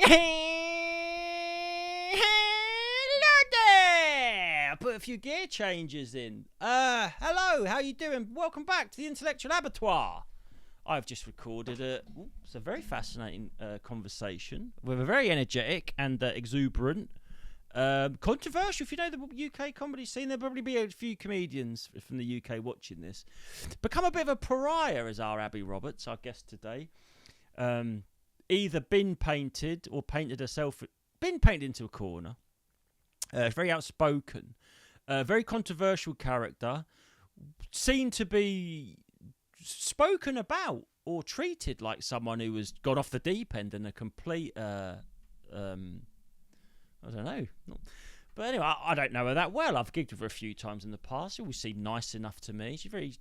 Hello there! I put a few gear changes in. Hello, how you doing? Welcome back to the Intellectual Abattoir. I've just recorded it's a very fascinating conversation with a very energetic and exuberant, controversial. If you know the UK comedy scene, there'll probably be a few comedians from the UK watching this. Become a bit of a pariah, as our Abi Roberts, our guest today. Either been painted or painted herself, been painted into a corner. Very outspoken, very controversial character, seen to be spoken about or treated like someone who has gone off the deep end and a complete, I don't know. But anyway, I don't know her that well. I've gigged with her a few times in the past. She always seemed nice enough to me. She's very,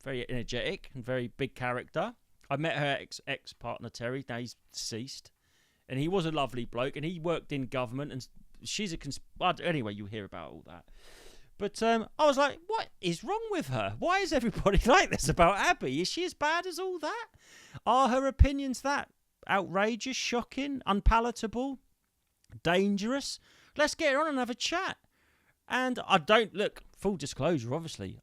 very energetic and very big character. I met her ex-partner, Terry. Now he's deceased. And he was a lovely bloke. And he worked in government. And she's anyway, you'll hear about all that. But I was like, what is wrong with her? Why is everybody like this about Abi? Is she as bad as all that? Are her opinions that outrageous, shocking, unpalatable, dangerous? Let's get her on and have a chat. And I don't, look, full disclosure, obviously,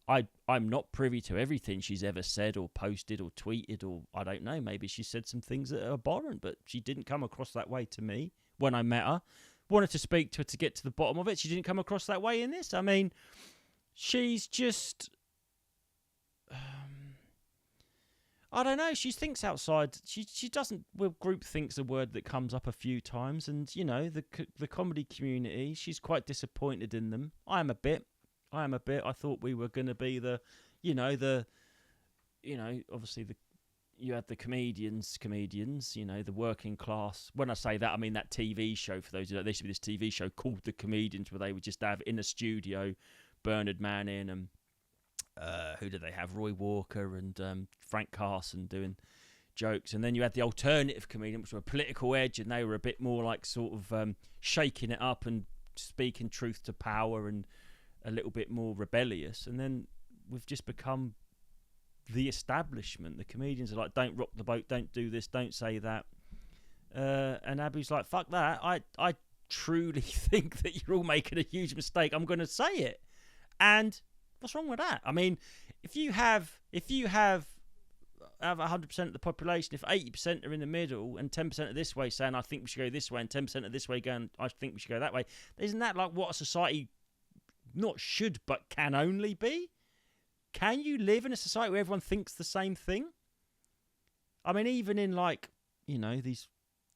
I'm not privy to everything she's ever said or posted or tweeted, or I don't know, maybe she said some things that are abhorrent, but she didn't come across that way to me when I met her. Wanted to speak to her to get to the bottom of it. She didn't come across that way in this. I mean, she's just, I don't know, she thinks outside. She doesn't, well, groupthink's a word that comes up a few times, and, the comedy community, she's quite disappointed in them. I am a bit. I thought we were going to be obviously you had the comedians, the working class. When I say that, I mean that TV show, for those who don't, there should be this TV show called The Comedians, where they would just have in a studio Bernard Manning and who did they have? Roy Walker and Frank Carson doing jokes. And then you had the alternative comedian, which were a political edge, and they were a bit more like sort of shaking it up and speaking truth to power and a little bit more rebellious. And then we've just become the establishment. The comedians are like, don't rock the boat, don't do this, don't say that. And Abi's like, fuck that. I truly think that you're all making a huge mistake. I'm going to say it. And what's wrong with that? I mean, if you have 100% of the population, if 80% are in the middle and 10% are this way saying, I think we should go this way, and 10% are this way going, I think we should go that way, isn't that like what a society not should but can only be? Can you live in a society where everyone thinks the same thing? I mean, even in these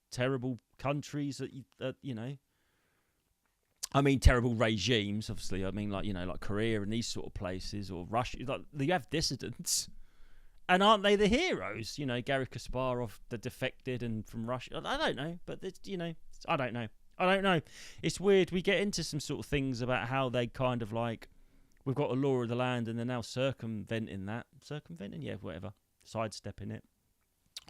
terrible countries that I mean, terrible regimes, obviously. I mean, like Korea and these sort of places, or Russia. Like, you have dissidents, and aren't they the heroes? Garry Kasparov, the defected and from Russia. I don't know, but I don't know. It's weird. We get into some sort of things about how they kind of like, we've got a law of the land, and they're now circumventing that. Circumventing? Yeah, whatever. Sidestepping it.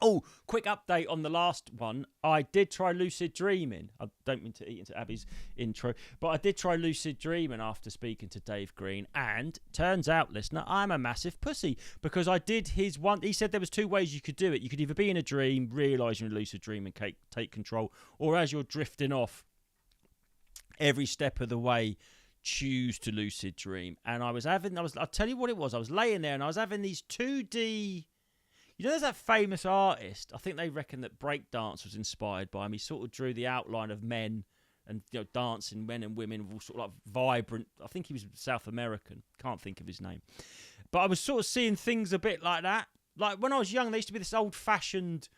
Oh, quick update on the last one. I did try lucid dreaming. I don't mean to eat into Abi's intro, but I did try lucid dreaming after speaking to Dave Green, and turns out, listener, I'm a massive pussy, because I did his one. He said there was two ways you could do it. You could either be in a dream, realise you're in a lucid dream and take control, or as you're drifting off, every step of the way, choose to lucid dream. And I'll tell you what it was. I was laying there and I was having these 2D. There's that famous artist. I think they reckon that breakdance was inspired by him. He sort of drew the outline of men and dancing men and women, all sort of like vibrant. I think he was South American. Can't think of his name. But I was sort of seeing things a bit like that. Like when I was young, there used to be this old-fashioned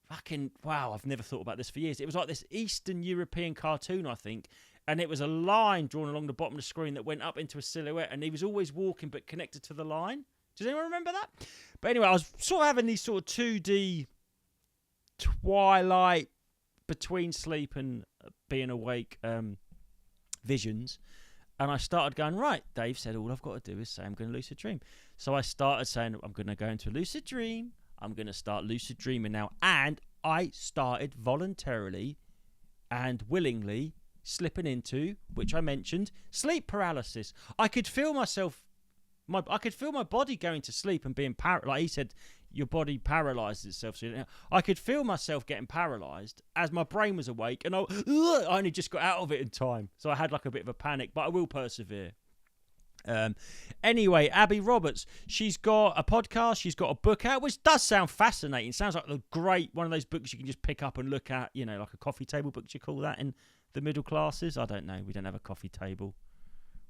fucking, wow, I've never thought about this for years. It was like this Eastern European cartoon, I think. And it was a line drawn along the bottom of the screen that went up into a silhouette, and he was always walking but connected to the line. Does anyone remember that? But anyway, I was sort of having these sort of 2D twilight between sleep and being awake visions. And I started going, right, Dave said all I've got to do is say I'm going to lucid dream. So I started saying I'm going to go into a lucid dream. I'm going to start lucid dreaming now. And I started voluntarily and willingly slipping into, which I mentioned, sleep paralysis. I could feel myself I could feel my body going to sleep and being like he said, your body paralyzes itself. So I could feel myself getting paralyzed as my brain was awake, and I only just got out of it in time. So I had like a bit of a panic, but I will persevere. Anyway, Abi Roberts, she's got a podcast, she's got a book out, which does sound fascinating. Sounds like a great one of those books you can just pick up and look at, you know, like a coffee table book. Do you call that in the middle classes? I don't know. We don't have a coffee table.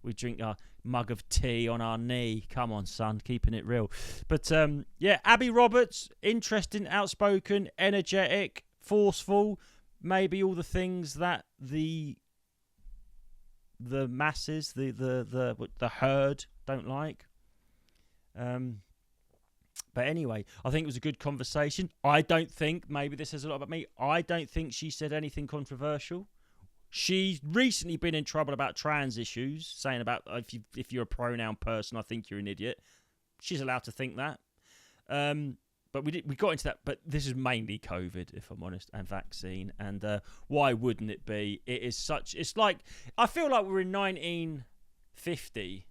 We drink our mug of tea on our knee. Come on, son, keeping it real. But yeah, Abi Roberts, interesting, outspoken, energetic, forceful, maybe all the things that the masses, the herd don't like. But anyway, I think it was a good conversation. I don't think, maybe this says a lot about me, I don't think she said anything controversial. She's recently been in trouble about trans issues, saying about if you're a pronoun person, I think you're an idiot. She's allowed to think that. But we got into that. But this is mainly COVID, if I'm honest, and vaccine. And why wouldn't it be? It's like, I feel like we're in 1950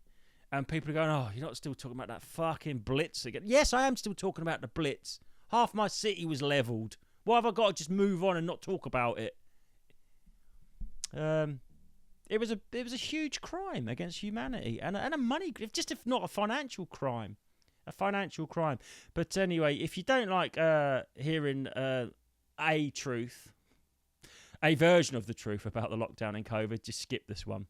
and people are going, oh, you're not still talking about that fucking Blitz again. Yes, I am still talking about the Blitz. Half my city was levelled. Why have I got to just move on and not talk about it? It was a huge crime against humanity and a money, if not a financial crime. But anyway, if you don't like hearing a truth, a version of the truth about the lockdown and COVID, just skip this one.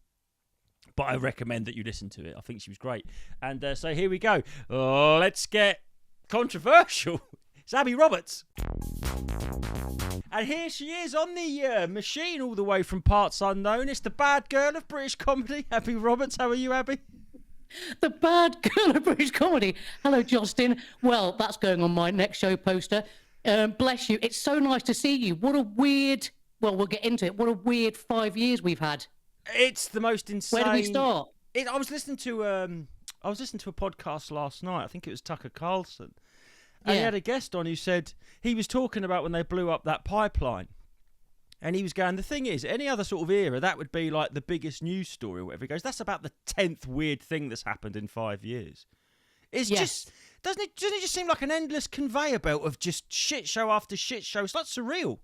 But I recommend that you listen to it. I think she was great. And so here we go. Let's get controversial. It's Abi Roberts. And here she is on the machine all the way from parts unknown. It's the bad girl of British comedy, Abi Roberts. How are you, Abi? The bad girl of British comedy. Hello, Justin. Well, that's going on my next show poster. Bless you. It's so nice to see you. What a weird... Well, we'll get into it. What a weird 5 years we've had. It's the most insane... Where do we start? I was listening to a podcast last night. I think it was Tucker Carlson. And he had a guest on who said he was talking about when they blew up that pipeline. And he was going, the thing is, any other sort of era, that would be like the biggest news story or whatever. He goes, that's about the 10th weird thing that's happened in 5 years. It's just, doesn't it just seem like an endless conveyor belt of just shit show after shit show? It's like surreal.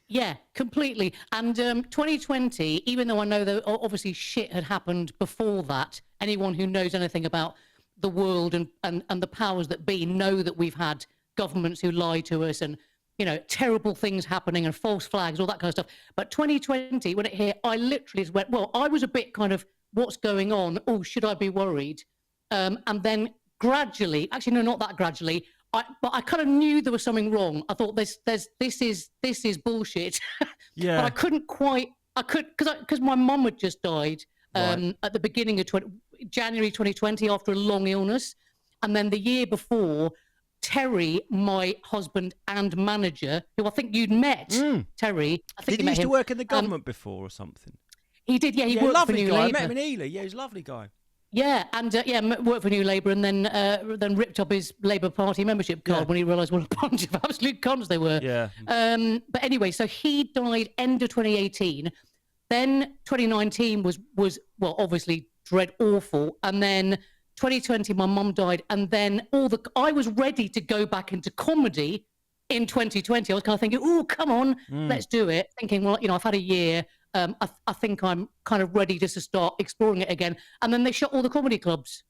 Yeah, completely. And 2020, even though I know that obviously shit had happened before that, anyone who knows anything about the world and the powers that be know that we've had governments who lie to us and, you know, terrible things happening and false flags, all that kind of stuff. But 2020, when it hit, I literally just went, well, I was a bit kind of, what's going on? Oh, should I be worried? And then gradually, actually, no, not that gradually, but I kind of knew there was something wrong. I thought this is bullshit. Yeah. But I couldn't quite, because my mum had just died at the beginning of January 2020 after a long illness. And then the year before, Terry, my husband and manager, who I think you'd met, Terry. I think Did he used to work in the government before or something? He did, yeah. He worked for New Labour. I met him in Ely. Yeah, he's a lovely guy. Yeah, and worked for New Labour and then ripped up his Labour Party membership card when he realised what a bunch of absolute cons they were. Yeah. But anyway, so he died end of 2018. Then 2019 was well, obviously dread awful, and then 2020 my mum died, and then I was ready to go back into comedy in 2020. I was kind of thinking, oh, come on, let's do it. Thinking, well, you know, I've had a year. I think I'm kind of ready just to start exploring it again. And then they shut all the comedy clubs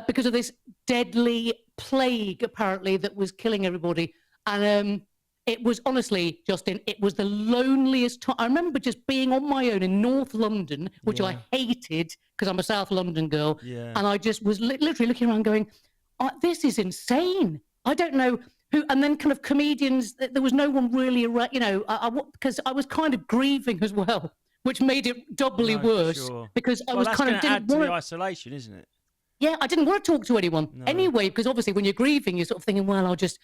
because of this deadly plague, apparently, that was killing everybody. And it was honestly, Justin, it was the loneliest time. I remember just being on my own in North London, which I hated because I'm a South London girl. Yeah. And I just was literally looking around going, this is insane. I don't know who. And then kind of comedians, there was no one really, you know, because I was kind of grieving as well, which made it doubly worse because I was kind of didn't want to isolation, isn't it? Yeah, I didn't want to talk to anyone anyway, because obviously when you're grieving, you're sort of thinking, well, I'll just,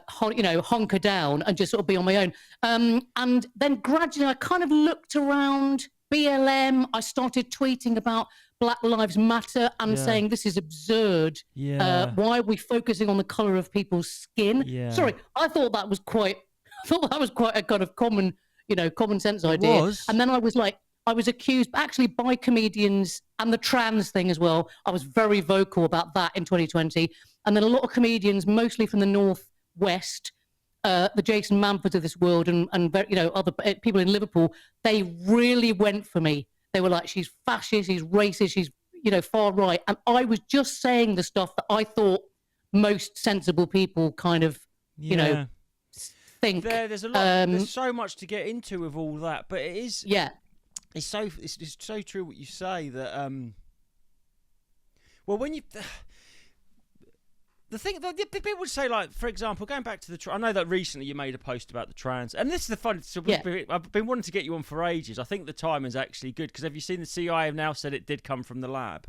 hunker down and just sort of be on my own. And then gradually I kind of looked around BLM. I started tweeting about Black Lives Matter and saying this is absurd. Yeah. Why are we focusing on the colour of people's skin? Yeah. Sorry, I thought that was quite a kind of common sense idea. And then I was like, I was accused actually by comedians, and the trans thing as well. I was very vocal about that in 2020. And then a lot of comedians, mostly from the Northwest, the Jason Manfords of this world, and other people in Liverpool, they really went for me. They were like, she's fascist, she's racist, she's far right. And I was just saying the stuff that I thought most sensible people kind of think. There's a lot. There's so much to get into with all that, but it is. Yeah. It's so true what you say that. Well, when you. The thing that people would say, like, for example, going back to the, I know that recently you made a post about the trans, and this is the fun. So I've been wanting to get you on for ages. I think the time is actually good because have you seen the CIA have now said it did come from the lab?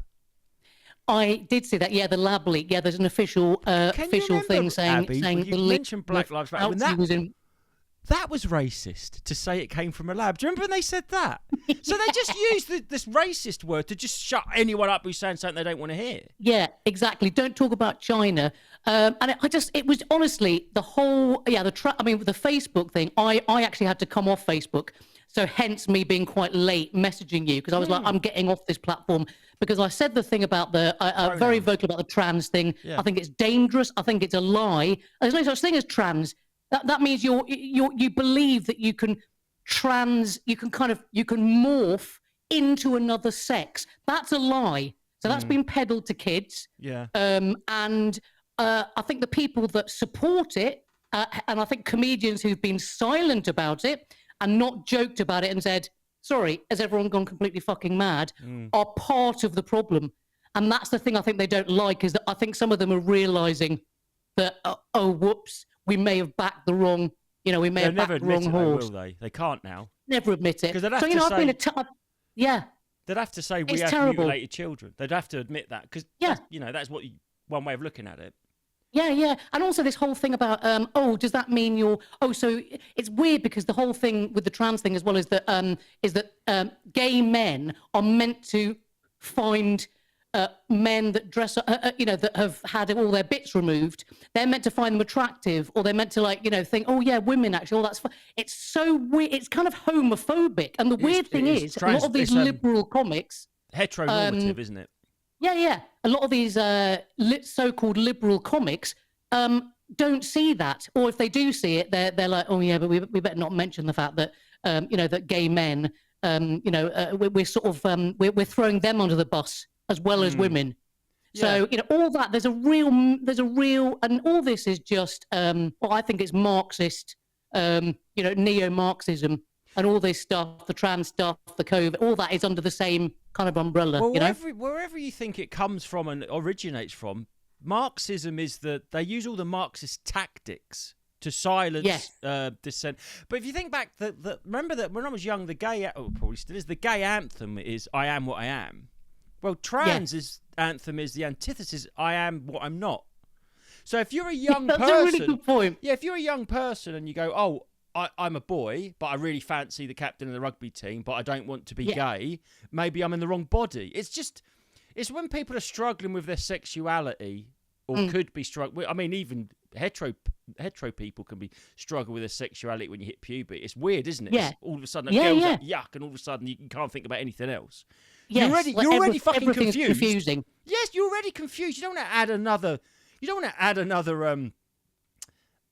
I did see that. Yeah, the lab leak. Yeah, there's an official thing saying Abby, saying you the leak mentioned Black Lives Matter. That was racist to say it came from a lab. Do you remember when they said that? So they just used this racist word to just shut anyone up who's saying something they don't want to hear. Yeah, exactly. Don't talk about China. And it was honestly the whole, the Facebook thing. I actually had to come off Facebook. So hence me being quite late messaging you because I was like, I'm getting off this platform because I said the thing about very vocal about the trans thing. Yeah. I think it's dangerous. I think it's a lie. There's no such thing as trans. That means you believe that you can morph into another sex. That's a lie. So that's been peddled to kids. Yeah. And I think the people that support it, and I think comedians who've been silent about it and not joked about it and said, sorry, has everyone gone completely fucking mad, are part of the problem. And that's the thing I think they don't like is that I think some of them are realizing that, oh, whoops, we may have backed the wrong, we may have backed the wrong horse. Will they? They can't now. Never admit it. Because they'd have to say, yeah. They'd have to say we have mutilated children. They'd have to admit that because, that's one way of looking at it. Yeah, yeah. And also this whole thing about, does that mean so it's weird because the whole thing with the trans thing as well is that gay men are meant to find men that dress, that have had all their bits removed. They're meant to find them attractive, or they're meant to think, oh yeah, women actually, that's fun. It's so weird. It's kind of homophobic. And the weird thing is, a lot of these liberal comics, heteronormative, isn't it? Yeah, yeah. A lot of these so-called liberal comics don't see that, or if they do see it, they're like, oh yeah, but we better not mention the fact that that gay men, we're sort of we're throwing them under the bus as well as women. So all that there's a real, and all this is just I think it's Marxist, neo-Marxism. And all this stuff, the trans stuff, the COVID, all that is under the same kind of umbrella. Well, wherever you think it comes from and originates from, Marxism is that they use all the Marxist tactics to silence dissent. But if you think back, remember that when I was young, probably still is, the gay anthem is "I am what I am." Well, trans anthem is the antithesis: "I am what I'm not." So if you're a young person, that's a really good point. Yeah, if you're a young person and you go, "Oh, I'm a boy, but I really fancy the captain of the rugby team, but I don't want to be gay. Maybe I'm in the wrong body." It's when people are struggling with their sexuality, or could be struggling. I mean, even hetero people can be struggling with their sexuality when you hit puberty. It's weird, isn't it? Yeah. All of a sudden, a girl's like, yuck, and all of a sudden you can't think about anything else. Yes, you're already fucking confused. Confusing. Yes, you're already confused. You don't want to add another.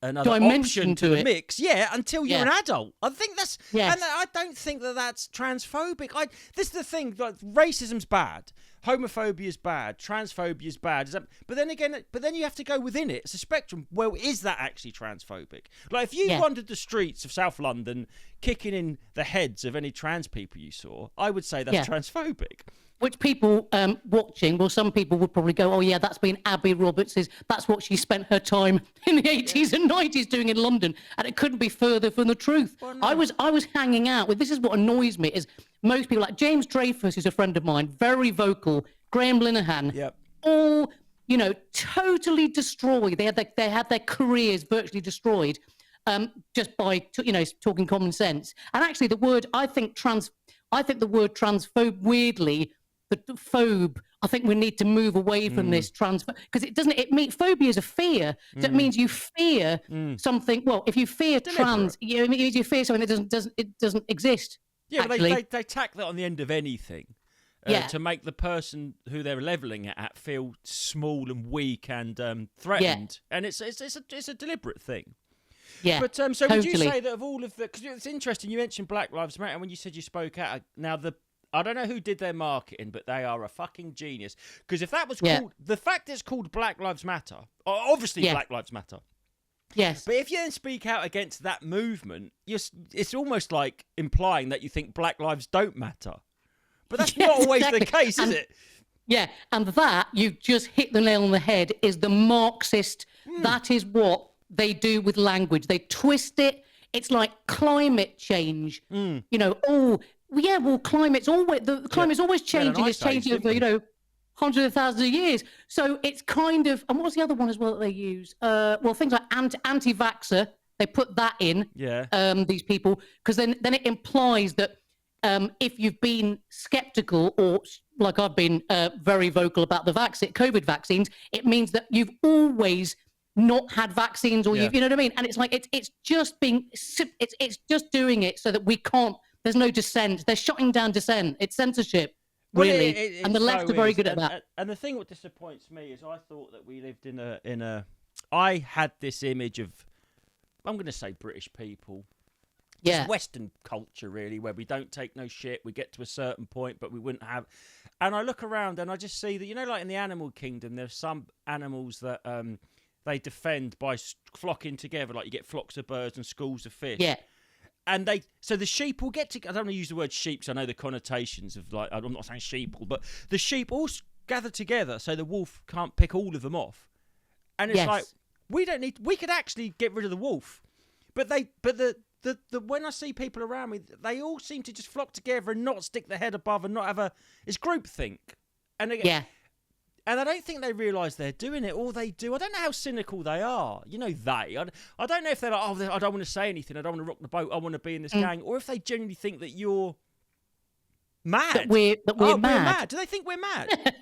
Another dimension option to the mix, until you're an adult. I think that's, and I don't think that's transphobic. This is the thing, like, racism's bad, homophobia is bad, transphobia is bad. But then you have to go within it. It's a spectrum. Well, is that actually transphobic? Like, if you wandered the streets of South London, kicking in the heads of any trans people you saw, I would say that's transphobic. Which people watching, well, some people would probably go, oh yeah, that's been Abi Roberts. That's what she spent her time in the 80s and 90s doing in London. And it couldn't be further from the truth. Well, no. I was hanging out with, this is what annoys me, is most people like James Dreyfus, who's a friend of mine, very vocal, Graham Linehan, all, totally destroyed. They had their careers virtually destroyed just by, talking common sense. And actually I think the word transphobe, weirdly, the phobe, I think we need to move away from this because phobia is a fear. That means you fear something. Well, if you fear trans, it means you fear something that doesn't exist. Yeah, but actually. they tack that on the end of anything. To make the person who they're levelling it at feel small and weak and threatened, and it's a deliberate thing. Yeah, but so totally. Would you say that of all of the? Because it's interesting, you mentioned Black Lives Matter, and when you said you spoke out, now I don't know who did their marketing, but they are a fucking genius. Because if that was called, the fact it's called Black Lives Matter, obviously Black Lives Matter. Yes. But if you then speak out against that movement, it's almost like implying that you think Black lives don't matter. But that's not always the case, is it? Yeah, and that, you just hit the nail on the head, is the Marxist. That is what they do with language. They twist it. It's like climate change. You know, climate's always changing. It's changing over, hundreds of thousands of years. So it's kind of, and what's the other one as well that they use? Things like anti-vaxxer, they put that in, these people, because then it implies that if you've been skeptical, or like I've been very vocal about the COVID vaccines, it means that you've always not had vaccines, or you know what I mean? And it's like it's just just doing it so that we can't. There's no dissent. They're shutting down dissent. It's censorship, really. And the left are very good at that. And the thing what disappoints me is I thought that we lived in a. I had this image of, I'm going to say British people. It's Western culture, really, where we don't take no shit. We get to a certain point, but we wouldn't have. And I look around and I just see that, like in the animal kingdom, there's some animals that they defend by flocking together. Like you get flocks of birds and schools of fish. Yeah. And so the sheep will get together. I don't want to use the word sheep, so I know the connotations of, like, I'm not saying sheep, but the sheep all gather together so the wolf can't pick all of them off. And it's like, we could actually get rid of the wolf. But when I see people around me, they all seem to just flock together and not stick their head above and not have it's groupthink. And and I don't think they realise they're doing it, or they do. I don't know how cynical they are. I don't know if they're like, I don't want to say anything. I don't want to rock the boat. I want to be in this gang. Or if they genuinely think that you're mad. That we're mad. Do they think we're mad?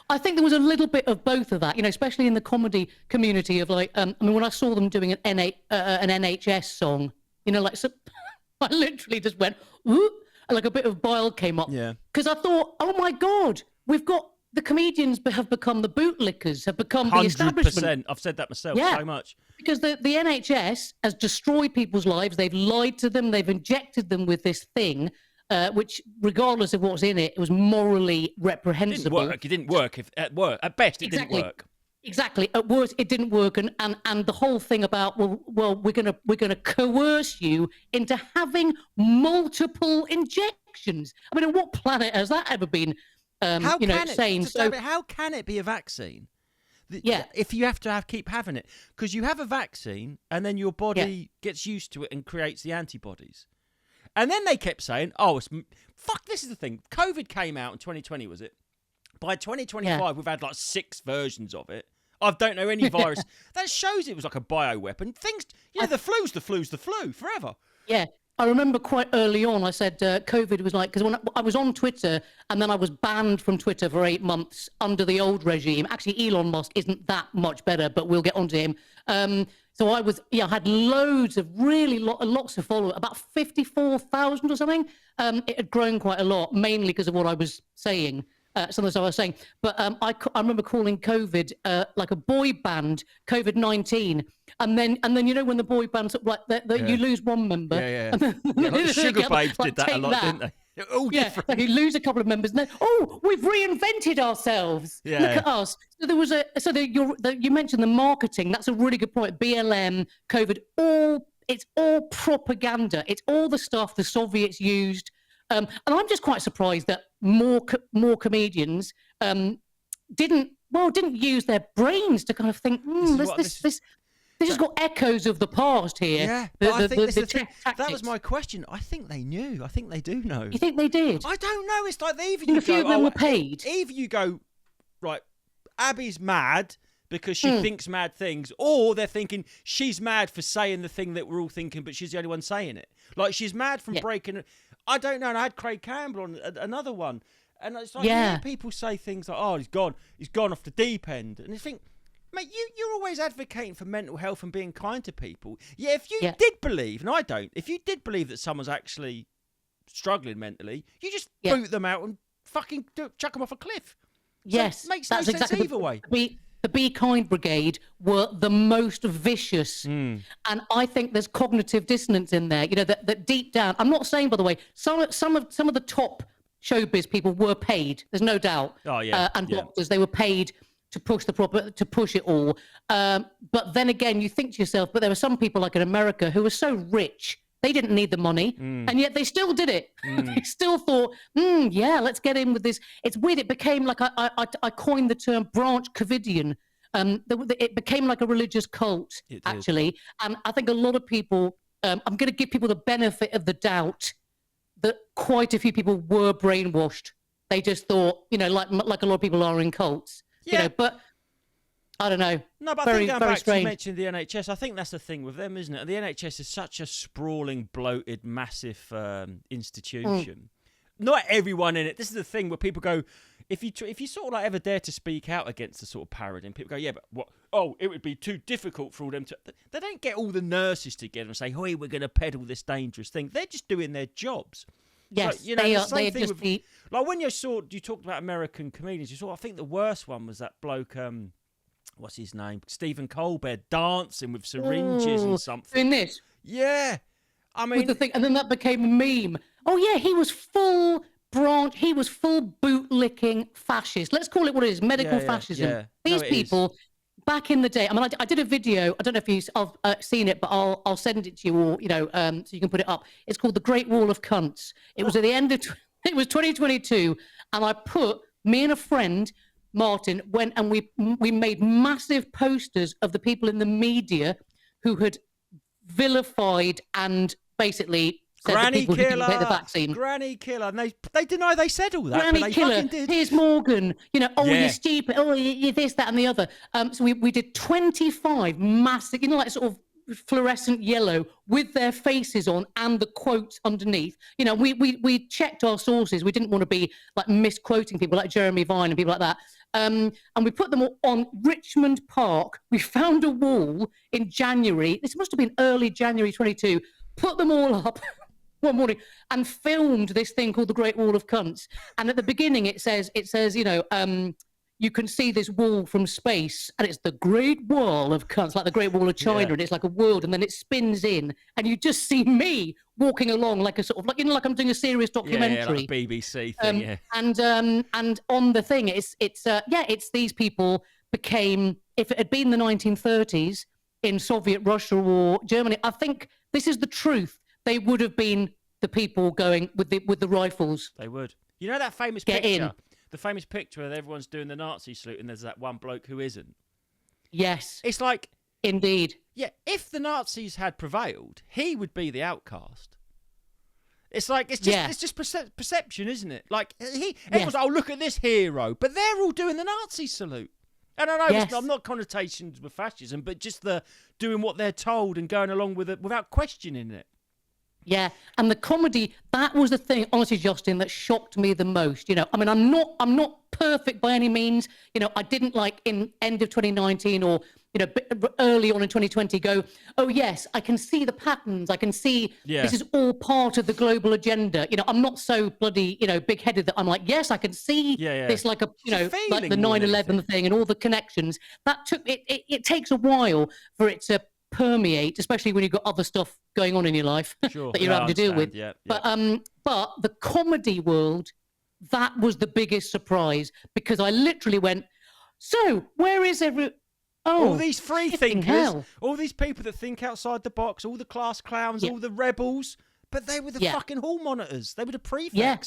I think there was a little bit of both of that, especially in the comedy community of like, when I saw them doing an NHS song, I literally just went, whoop, and like a bit of bile came up. Yeah. Because I thought, oh my God, we've got the comedians have become the bootlickers, have become 100%. the establishment. I've said that myself so much. Because the NHS has destroyed people's lives. They've lied to them. They've injected them with this thing, which, regardless of what's in it, it was morally reprehensible. It didn't work. At best, it didn't work. Exactly. At worst, it didn't work, and the whole thing about well, we're gonna coerce you into having multiple injections. I mean, on what planet has that ever been? How can it be a vaccine? If you have to keep having it, because you have a vaccine and then your body gets used to it and creates the antibodies, and then they kept saying, this is the thing. COVID came out in 2020, was it? By 2025, we've had like 6 versions of it. I don't know any virus. That shows it was like a bioweapon. Things, the flu's the flu forever. Yeah. I remember quite early on, I said COVID was like, because when I was on Twitter and then I was banned from Twitter for 8 months under the old regime. Actually, Elon Musk isn't that much better, but we'll get onto him. So I was, I had loads of lots of followers, about 54,000 or something. It had grown quite a lot, mainly because of what I was saying. Some of the stuff I was saying, but I remember calling COVID like a boy band, COVID-19, and then when the boy bands you lose one member, like Sugar Babes did that a lot, didn't they? All different. Like you lose a couple of members, and then we've reinvented ourselves. Look at us. So there was you mentioned the marketing. That's a really good point. BLM, COVID, it's all propaganda. It's all the stuff the Soviets used. And I'm just quite surprised that more comedians didn't use their brains to kind of think, this has got echoes of the past here. Yeah, but I think that was my question. I think they knew. I think they do know. You think they did? I don't know. It's like a few of them were paid. Either you go, right, Abby's mad because she thinks mad things, or they're thinking she's mad for saying the thing that we're all thinking, but she's the only one saying it. Like she's mad from breaking. I don't know. And I had Craig Campbell on another one, and it's like people say things like, he's gone off the deep end, and you think, mate, you're always advocating for mental health and being kind to people. Yeah, if you did believe, and I don't, if you did believe that someone's actually struggling mentally, you just boot them out and fucking chuck them off a cliff. Yes, so it makes no sense either way. The Be Kind Brigade were the most vicious, and I think there's cognitive dissonance in there. You know, that deep down, I'm not saying, by the way, some of the top showbiz people were paid. There's no doubt. Oh yeah, and doctors, they were paid to push it all. But then again, you think to yourself, but there were some people like in America who were so rich. They didn't need the money, and yet they still did it. They still thought, yeah, let's get in with this. It's weird. It became like, I coined the term branch Covidian. It became like a religious cult, actually. And I think a lot of people, I'm going to give people the benefit of the doubt that quite a few people were brainwashed. They just thought, you know, like a lot of people are in cults. Yeah. You know, but I don't know. No, but I think going back to you mentioned the NHS, I think that's the thing with them, isn't it? The NHS is such a sprawling, bloated, massive institution. Not everyone in it. This is the thing where people go, if you sort of like ever dare to speak out against the sort of paradigm, people go, yeah, but what? Oh, it would be too difficult for all them to. They don't get all the nurses together and say, "Hey, we're going to peddle this dangerous thing." They're just doing their jobs. Yes, so, you know, they the are. same They thing just with, like when you talked about American comedians. You saw, I think the worst one was that bloke. What's his name? Stephen Colbert dancing with syringes and something. Doing this. Yeah, I mean, Was the thing, and then that became a meme. Oh yeah, he was full branch. He was full boot-licking fascist. Let's call it what it is: medical fascism. Yeah. These people, back in the day. I mean, I did a video. I don't know if you've seen it, but I'll send it to you, or so you can put it up. It's called The Great Wall of Cunts. It was at the end of it was 2022, and I put me and a friend, Martin, went and we made massive posters of the people in the media who had vilified and basically said Granny people who killer, didn't take the vaccine. Granny killer. And they deny they said all that. Granny but they killer. fucking did. Here's Morgan. You know, Yeah. you're stupid. Oh, you're this, that, and the other. So we did 25 massive, like sort of fluorescent yellow with their faces on and the quotes underneath. You know, we checked our sources. We didn't want to be like misquoting people like Jeremy Vine and people like that. And we put them all on Richmond Park. We found a wall in January. This must have been early January 22. Put them all up one morning and filmed this thing called the Great Wall of Cunts. And at the beginning it says, you know, you can see this wall from space, and it's the Great Wall of Cunts, like the Great Wall of China, and it's like a world, and then it spins in, and you just see me walking along like a sort of like, you know, like I'm doing a serious documentary. Like a BBC thing, And on the thing, it's these people became, if it had been the 1930s in Soviet Russia or Germany, I think this is the truth. They would have been the people going with the rifles. They would. You know that famous Get picture? in. The famous picture where everyone's doing the Nazi salute and there's that one bloke who isn't. Yes. It's like, indeed. yeah, if the Nazis had prevailed, he would be the outcast. It's like, it's just perception, isn't it? Like, everyone's like, oh, look at this hero. But they're all doing the Nazi salute. And I know I'm not connotations with fascism, but just the doing what they're told and going along with it without questioning it. Yeah, and the comedy, that was the thing, honestly, Justin, that shocked me the most. You know, I mean, I'm not perfect by any means. You know, I didn't like in end of 2019 or, you know, early on in 2020 go, oh yes, I can see the patterns. I can see this is all part of the global agenda. You know, I'm not so bloody, you know, big-headed that I'm like, yes, I can see this like a, you know, like the 9/11 thing and all the connections. That took, it takes a while for it to permeate, especially when you've got other stuff going on in your life that you're having to deal with. But the comedy world, that was the biggest surprise, because I literally went, so where is all these free thinkers, hell. all these people that think outside the box, all the class clowns, all the rebels, but they were the fucking hall monitors. They were the prefects. Yeah.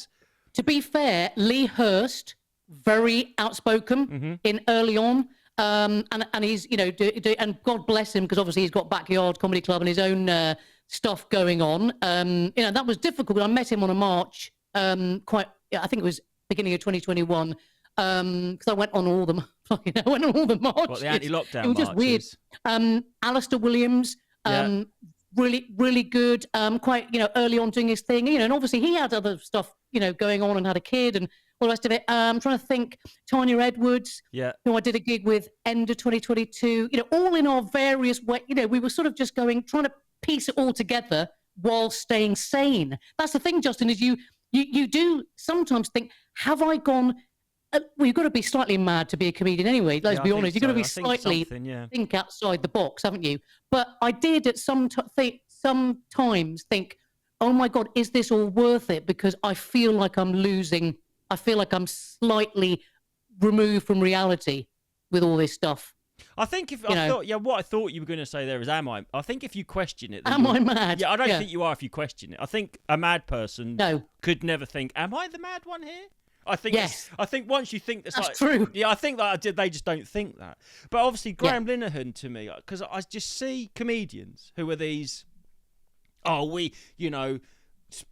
To be fair, Lee Hurst, very outspoken in early on. And he's, you know, and God bless him, because obviously he's got Backyard Comedy Club and his own stuff going on. You know, that was difficult. I met him on a march, I think it was beginning of 2021, because I went on all them. I went on all the marches. What, the anti-lockdown It was just marches? weird. Alistair Williams, really, really good. Quite, you know, early on doing his thing. You know, and obviously he had other stuff, you know, going on and had a kid and all the rest of it. I'm trying to think. Tanya Edwards, who I did a gig with end of 2022. You know, all in our various ways. You know, we were sort of just trying to piece it all together while staying sane. That's the thing, Justin, is you do sometimes think, have I gone... well, you've got to be slightly mad to be a comedian anyway, let's be honest. You've got to be slightly think outside the box, haven't you? But I did at sometimes think, oh my God, is this all worth it? Because I feel like I'm losing. I feel like I'm slightly removed from reality with all this stuff. I think what I thought you were going to say there is, am I? I think if you question it, am I mad? Yeah, I don't think you are if you question it. I think a mad person could never think, am I the mad one here? I think yes. I think once you think that's like, true. Yeah, I think that they just don't think that. But obviously Graham Linehan to me, because I just see comedians who are these,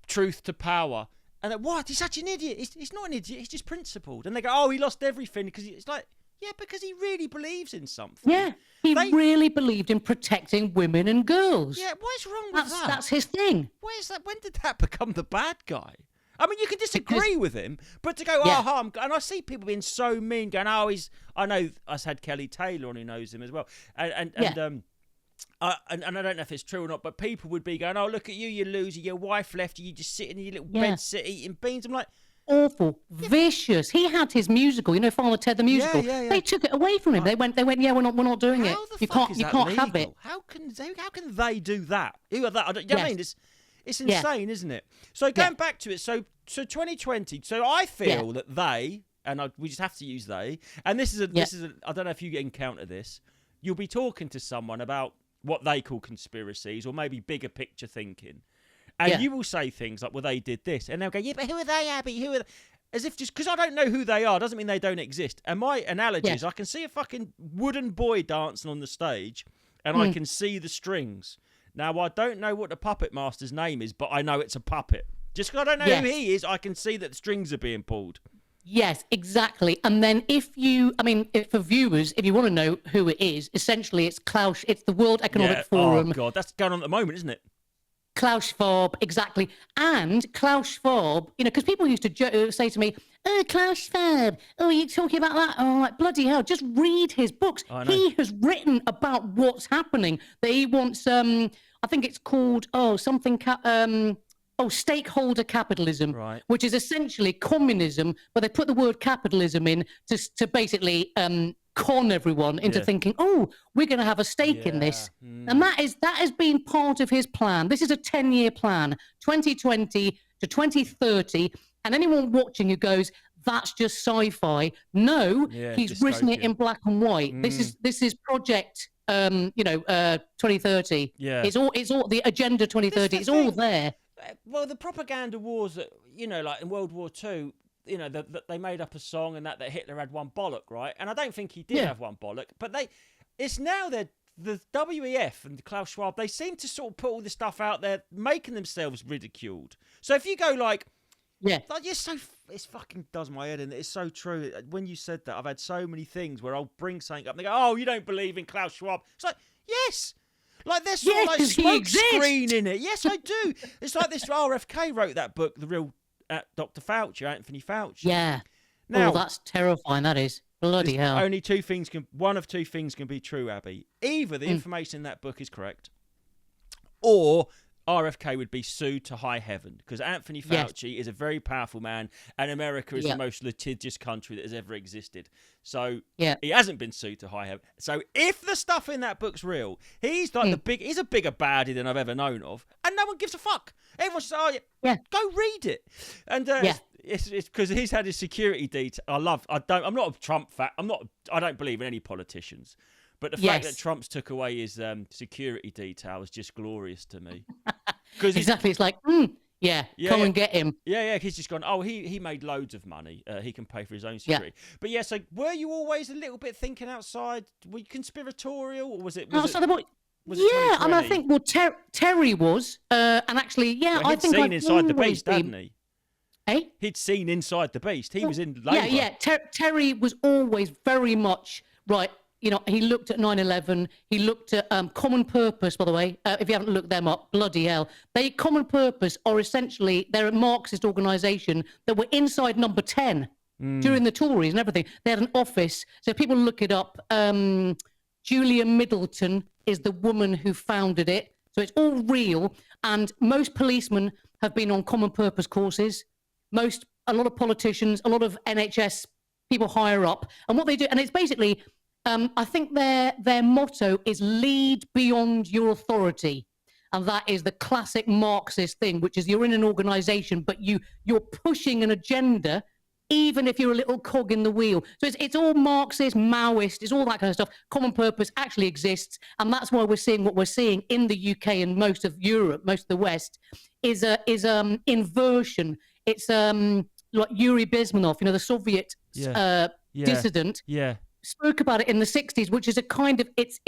truth to power, and what? He's such an idiot. He's not an idiot. He's just principled. And they go, oh, he lost everything because it's like, yeah, because he really believes in something. Yeah, he really believed in protecting women and girls. Yeah, what's wrong with that? That's his thing. Where's that? When did that become the bad guy? I mean, you can disagree with him, but to go, and I see people being so mean, going, I know us had Kelly Taylor on who knows him as well, and I don't know if it's true or not, but people would be going, oh, look at you, you loser, your wife left you, just sitting in your little bed sit eating beans. I'm like, awful, vicious. He had his musical, Father Ted the musical. Yeah. They took it away from him. They went, yeah, we're not doing it. You can't have it. How can they do that? Who are that? I mean, it's insane, isn't it? So going back to it, so 2020. So I feel that they, and we just have to use they. And this is I don't know if you encounter this. You'll be talking to someone about what they call conspiracies or maybe bigger picture thinking, and you will say things like, "Well, they did this," and they'll go, "Yeah, but who are they, Abby? Who are they?" As if just because I don't know who they are doesn't mean they don't exist. And my analogy is, I can see a fucking wooden boy dancing on the stage, and I can see the strings. Now, I don't know what the puppet master's name is, but I know it's a puppet. Just because I don't know who he is, I can see that the strings are being pulled. Yes, exactly. And then for viewers, if you want to know who it is, essentially it's the World Economic Forum. Oh, God, that's going on at the moment, isn't it? Klaus Schwab, exactly. And Klaus Schwab, because people used to say to me, oh, Klaus Schwab, oh, you're talking about that? Oh, like, bloody hell, just read his books. He has written about what's happening. That he wants, I think it's called, stakeholder capitalism, right, which is essentially communism, but they put the word capitalism in to basically con everyone into thinking, oh, we're going to have a stake in this. And that has been part of his plan. This is a 10-year plan, 2020 to 2030. And anyone watching who goes, that's just sci-fi. No, he's written it in black and white. This is project 2030. Yeah. It's all the agenda 2030. It's all there. Well, the propaganda wars, like in World War II, that they made up a song and that Hitler had one bollock, right? And I don't think he did have one bollock, but it's now that the WEF and Klaus Schwab, they seem to sort of put all this stuff out there, making themselves ridiculed. So if you go it fucking does my head in. It's so true. When you said that, I've had so many things where I'll bring something up and they go, oh, you don't believe in Klaus Schwab. It's like, yes. Like there's sort of like smoke screen in it. Yes, I do. It's like this RFK wrote that book, The Real Dr. Fauci, Anthony Fauci. Yeah. Now, that's terrifying, that is. Bloody hell. One of two things can be true, Abby. Either the information in that book is correct, or RFK would be sued to high heaven, because Anthony Fauci is a very powerful man, and America is the most litigious country that has ever existed. So he hasn't been sued to high heaven. So if the stuff in that book's real, he's like he's a bigger baddie than I've ever known of, and no one gives a fuck. Everyone says, "Oh yeah, go read it." And it's because he's had his security detail. I'm not a Trump fan. I don't believe in any politicians. But the fact that Trump's took away his security detail is just glorious to me. Exactly. It's like, come and get him. Yeah. He's just gone, oh, he made loads of money. He can pay for his own security. Yeah. But so were you always a little bit thinking outside? Were you conspiratorial, or was it? I think, Terry was. And actually, I think he'd seen Inside the Beast, hadn't he? Eh? He'd seen Inside the Beast. He was in Labour. Yeah. Terry was always very much, right, he looked at 9/11. He looked at Common Purpose, by the way. If you haven't looked them up, bloody hell. Common Purpose are essentially, they're a Marxist organisation that were inside Number 10 during the Tories and everything. They had an office. So people look it up. Julia Middleton is the woman who founded it. So it's all real. And most policemen have been on common purpose courses. A lot of politicians, a lot of NHS people higher up. And what they do, and it's basically, I think their motto is lead beyond your authority. And that is the classic Marxist thing, which is you're in an organization, but you're pushing an agenda, even if you're a little cog in the wheel. So it's all Marxist, Maoist, it's all that kind of stuff. Common purpose actually exists. And that's why we're seeing what we're seeing in the UK and most of Europe, most of the West, is inversion. It's like Yuri Bezmenov, the Soviet dissident, spoke about it in the 60s, which is a kind of, it's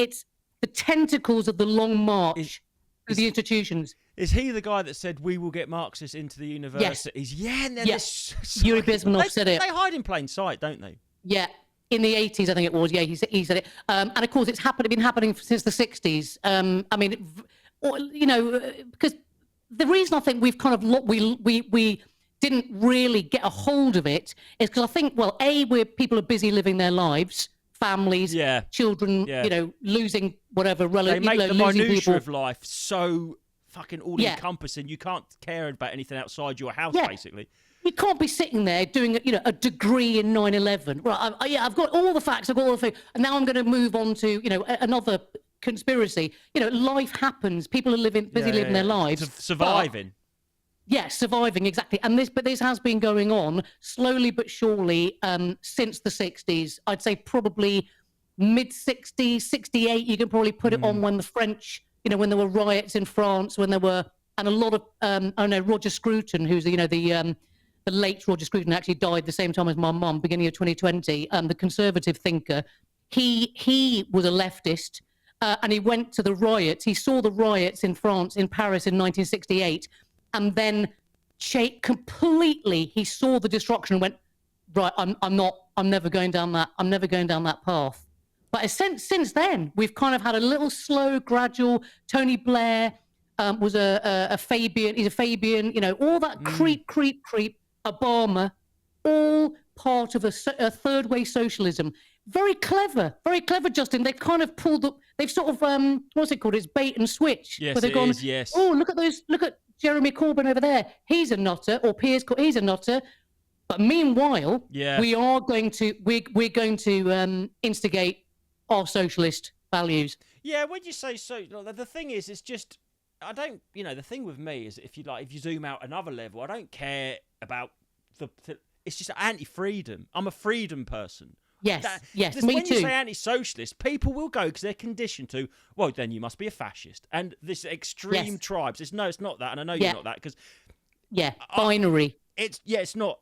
the tentacles of the long march through the institutions. Is he the guy that said we will get Marxists into the universities? Yes. Yeah, yes. Yuri Bezmenov said it. They hide in plain sight, don't they? Yeah, in the 80s, I think it was. Yeah, he said it. And of course, it's been happening since the 60s. I mean, because the reason I think we've kind of we didn't really get a hold of it is because I think, well, people are busy living their lives, families, children, losing whatever relatives. They make the minutiae people. of life so fucking all-encompassing. You can't care about anything outside your house, basically. You can't be sitting there doing a degree in 9/11. Right? I've got all the facts. I've got all the things, and now I'm going to move on to another conspiracy. Life happens. People are busy living their lives, surviving. Yes, surviving, exactly. And this has been going on slowly but surely since the 60s. I'd say probably mid-60s, 68. You can probably put it on when the French, when there were riots in France, when there were, and a lot of, Roger Scruton, who's, the late Roger Scruton actually died the same time as my mum, beginning of 2020, the conservative thinker. He was a leftist, and he went to the riots. He saw the riots in France, in Paris in 1968, and then completely, he saw the destruction and went, right, I'm never going down that path. But since then, we've kind of had a little slow, gradual. Tony Blair was a Fabian. He's a Fabian. All that creep. Obama, all part of a third way socialism. Very clever, Justin. They've kind of pulled up. They've sort of what's it called? It's bait and switch. Yes, where they've gone, yes. Oh, look at those. Look at Jeremy Corbyn over there. He's a nutter, or Piers. He's a nutter. But meanwhile, we're going to instigate our socialist values. Yeah, when you say so, the thing is, it's just, I don't, the thing with me is, if you zoom out another level, I don't care about it's just anti-freedom. I'm a freedom person. Yes, me when too. You say anti-socialist, people will go because they're conditioned to, well, then you must be a fascist. And this extreme tribes, it's not that, and I know you're not that, because binary. It's not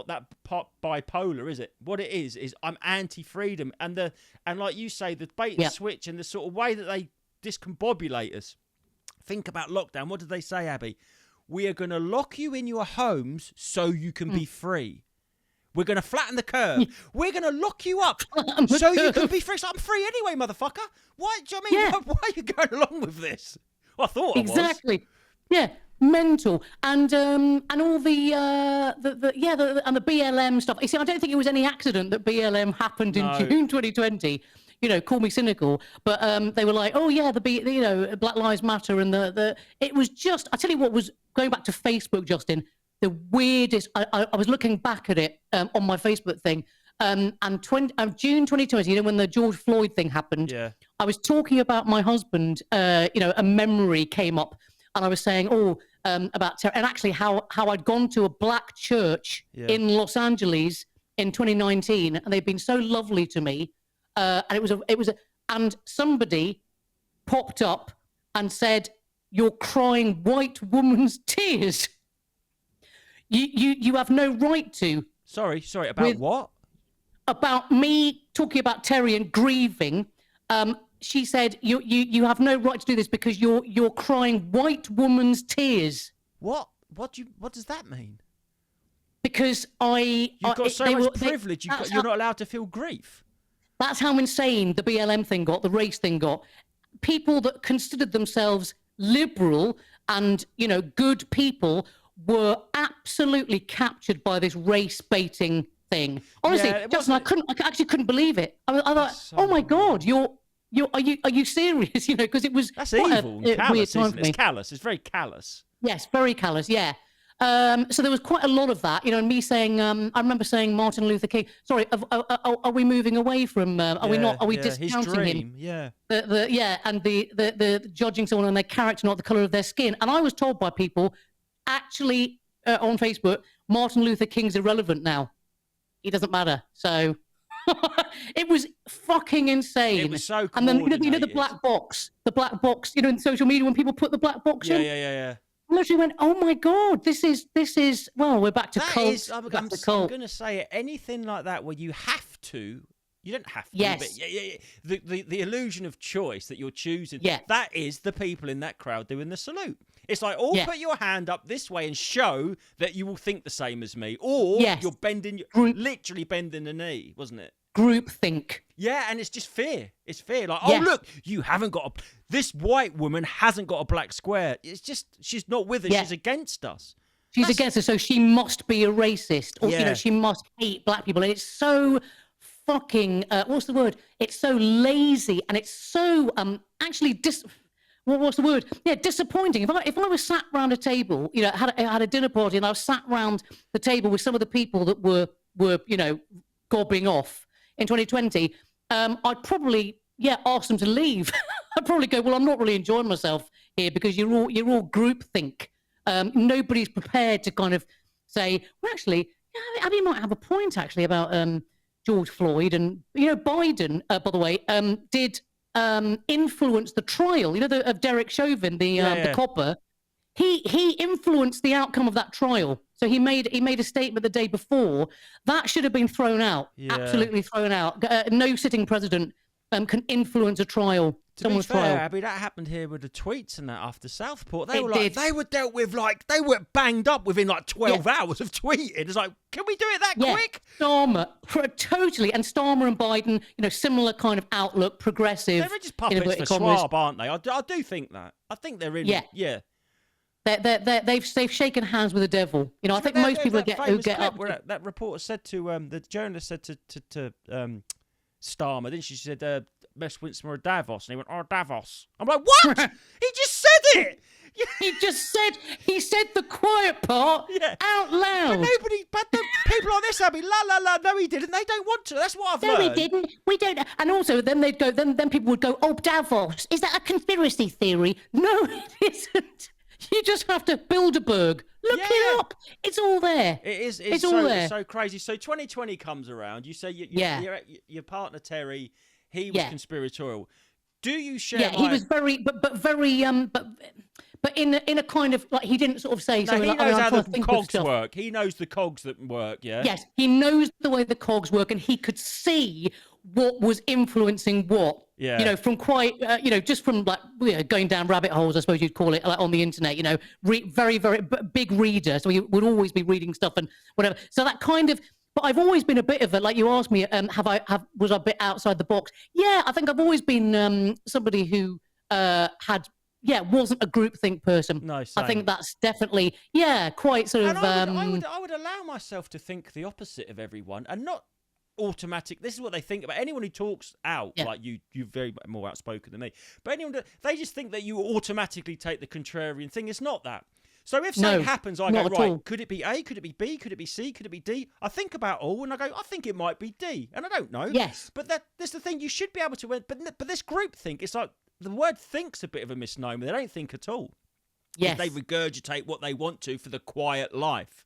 that bipolar, is it? What it is I'm anti-freedom, and like you say, the bait and switch and the sort of way that they discombobulate us. Think about lockdown. What did they say, Abby? We are going to lock you in your homes so you can be free. We're going to flatten the curve. We're going to lock you up so you can be free. So I'm free anyway, motherfucker. Why? Do you know what I mean? Why are you going along with this? Well, I thought exactly. Yeah. Mental and all the and the BLM stuff. You see, I don't think it was any accident that BLM happened in June 2020. Call me cynical, but they were like, oh yeah, Black Lives Matter, and it was just. I tell you what was going back to Facebook, Justin. The weirdest. I was looking back at it on my Facebook thing, and June 2020. When the George Floyd thing happened, I was talking about my husband. A memory came up. And I was saying, about terror, and actually how I'd gone to a black church in Los Angeles in 2019, and they'd been so lovely to me. And and somebody popped up and said, "You're crying white woman's tears. You have no right to." Sorry, about what? About me talking about Terry and grieving. She said, "You have no right to do this because you're crying white woman's tears." What? What does that mean? Because you've got so much privilege. You're not allowed to feel grief. That's how insane the BLM thing got, the race thing got. People that considered themselves liberal and good people were absolutely captured by this race baiting thing. Honestly, Justin, I actually couldn't believe it. I thought, oh my God, are you serious? You know, because it was That's quite evil and callous, weird time isn't for it? me. It's callous. It's very callous. Yes, very callous. Yeah. So there was quite a lot of that, you know, and me saying, I remember saying Martin Luther King. Sorry, are we moving away from? Are we not? Are we his discounting dream, him? yeah. And the judging someone on their character, not the color of their skin. And I was told by people, actually, on Facebook, Martin Luther King's irrelevant now. He doesn't matter. So it was fucking insane. It was so and then coordinated. you know the black box, you know, in social media when people put the black box in. Yeah. I literally went, oh my god, this is. Well, we're back to cult. I'm going to say it. Anything like that where you have to. You don't have to. Yes. But the illusion of choice that you're choosing. Yeah. That is the people in that crowd doing the salute. It's like, put your hand up this way and show that you will think the same as me, or you're literally bending the knee, wasn't it? Groupthink. Yeah, and it's just fear. It's fear. Like, oh, look, you haven't got this white woman hasn't got a black square. It's just, she's not with us. Yeah. She's against us. She's against us, so she must be a racist. Or, you know, she must hate black people. And it's so fucking, what's the word? It's so lazy, and it's so, actually, what's the word? Yeah, disappointing. If I was sat around a table, you know, had a dinner party, and I was sat around the table with some of the people that were you know, gobbing off in 2020, I'd probably ask them to leave. I'd probably go, well, I'm not really enjoying myself here because you're all groupthink. Nobody's prepared to kind of say, well, actually, Abby might have a point actually about George Floyd, and you know, Biden, by the way, did influence the trial. You know, of Derek Chauvin, the copper. He influenced the outcome of that trial. So he made a statement the day before that should have been thrown out. Yeah. Absolutely thrown out. No sitting president can influence a trial. Someone's to be fair, trial. Abby, that happened here with the tweets and that after Southport. They were dealt with like they were banged up within like 12 hours of tweeting. It's like, can we do it that quick? Starmer, totally, and Starmer and Biden, you know, similar kind of outlook, progressive. They're just puppets for Schwab, aren't they? I do think that. I think they're really They've shaken hands with the devil. You know, I think most people who get up. Where that reporter said to the journalist said to Starmer, didn't she? She said, "Best Winston Davos," and he went, "Oh, Davos." I'm like, what? He just said it. He said the quiet part out loud. But the people on this Abby, la. No, he didn't. They don't want to. That's what I've learned. No, he didn't. We don't. And also, then they'd go. Then people would go, "Oh, Davos. Is that a conspiracy theory?" No, it isn't. You just have to Bilderberg. Look it up. It's all there. It is. It's all there. It's so crazy. So 2020 comes around. You say your partner Terry, he was conspiratorial. Do you share? Yeah, he was very, but very, but in a kind of like he didn't sort of say. No, he like, knows how the cogs work. He knows the cogs that work. Yeah. Yes, he knows the way the cogs work, and he could see what was influencing what. Yeah. You know, from quite, you know, just from like going down rabbit holes, I suppose you'd call it, like on the internet. You know, very, very big reader, so he would always be reading stuff and whatever. So that kind of. But I've always been a bit of a, like you asked me, was I a bit outside the box? Yeah, I think I've always been somebody who wasn't a groupthink person. No, same. I think that's definitely, quite sort of. I would allow myself to think the opposite of everyone, and not automatic. This is what they think about anyone who talks out like you're very more outspoken than me. But anyone, they just think that you automatically take the contrarian thing. It's not that. So if something happens, I go, right, could it be A? Could it be B? Could it be C? Could it be D? I think about all, and I go, I think it might be D. And I don't know. Yes. But that's the thing. You should be able to, but this group think, it's like the word think's a bit of a misnomer. They don't think at all. Yes. They regurgitate what they want to for the quiet life.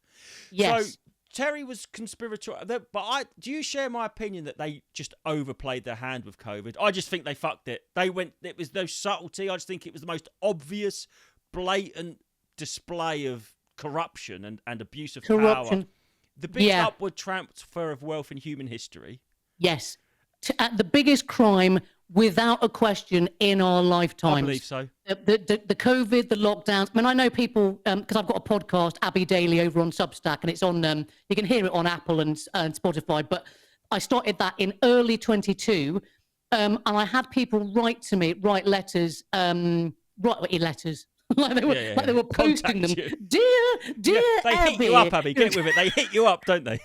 Yes. So Terry was conspiratorial. But do you share my opinion that they just overplayed their hand with COVID? I just think they fucked it. It was no subtlety. I just think it was the most obvious, blatant display of corruption and abuse of power. The biggest upward transfer of wealth in human history. Yes. The biggest crime, without a question, in our lifetimes. I believe so. The COVID, the lockdowns. I mean, I know people, because I've got a podcast, Abby Daily, over on Substack, and it's on, you can hear it on Apple and Spotify, but I started that in early 22, and I had people write letters, like they were posting them. You. Dear they Abby. hit you up, Abby. Get with it. They hit you up, don't they?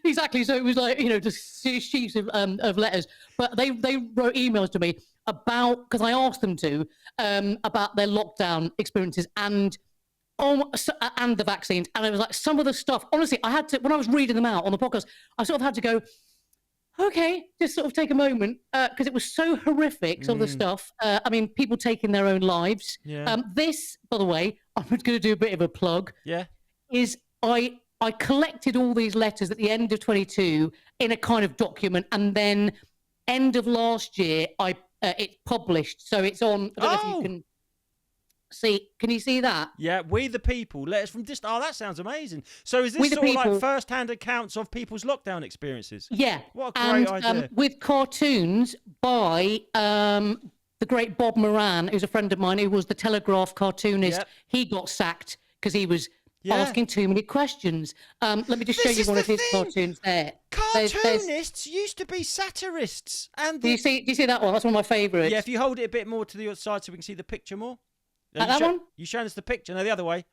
exactly. So it was like, just sheets of letters. But they wrote emails to me about, because I asked them to, about their lockdown experiences and the vaccines. And it was like some of the stuff, honestly, I had to, when I was reading them out on the podcast, I sort of had to go, okay, just sort of take a moment, because it was so horrific, some of the stuff. I mean, people taking their own lives. Yeah. This, by the way, I'm going to do a bit of a plug. Yeah. Is I collected all these letters at the end of 22 in a kind of document, and then end of last year, it's published. So it's on, I don't know if you can see. Can you see that? Yeah, We the People. Letters from distant. Oh, that sounds amazing. So is this sort of like first-hand accounts of people's lockdown experiences? Yeah. What a great idea. With cartoons by the great Bob Moran, who's a friend of mine, who was the Telegraph cartoonist. Yep. He got sacked because he was asking too many questions. Let me just show you one of his cartoons there. Cartoonists used to be satirists. And do you see that one? That's one of my favourites. Yeah, if you hold it a bit more to the other side so we can see the picture more. That one? You showing us the picture? No, the other way.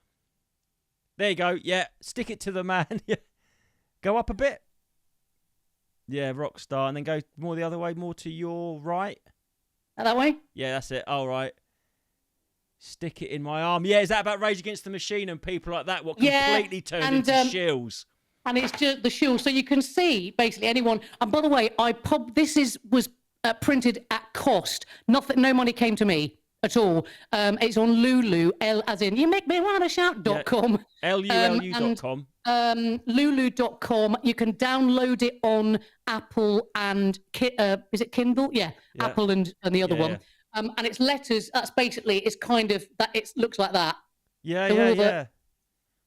There you go. Yeah, stick it to the man. Yeah. Go up a bit. Yeah, rock star. And then go more the other way, more to your right. That way? Yeah, that's it. All right. Stick it in my arm. Yeah, is that about Rage Against the Machine and people like that? What completely turned into shills? And it's just the shills. So you can see basically anyone. And by the way, this was printed at cost. Nothing. No money came to me at all. It's on Lulu, as in you make me want to shout.com. LULU.com. Lulu.com. You can download it on Apple and is it Kindle? Yeah. Apple and the other one. And it's letters. That's basically, it's kind of that. It looks like that. Yeah, so what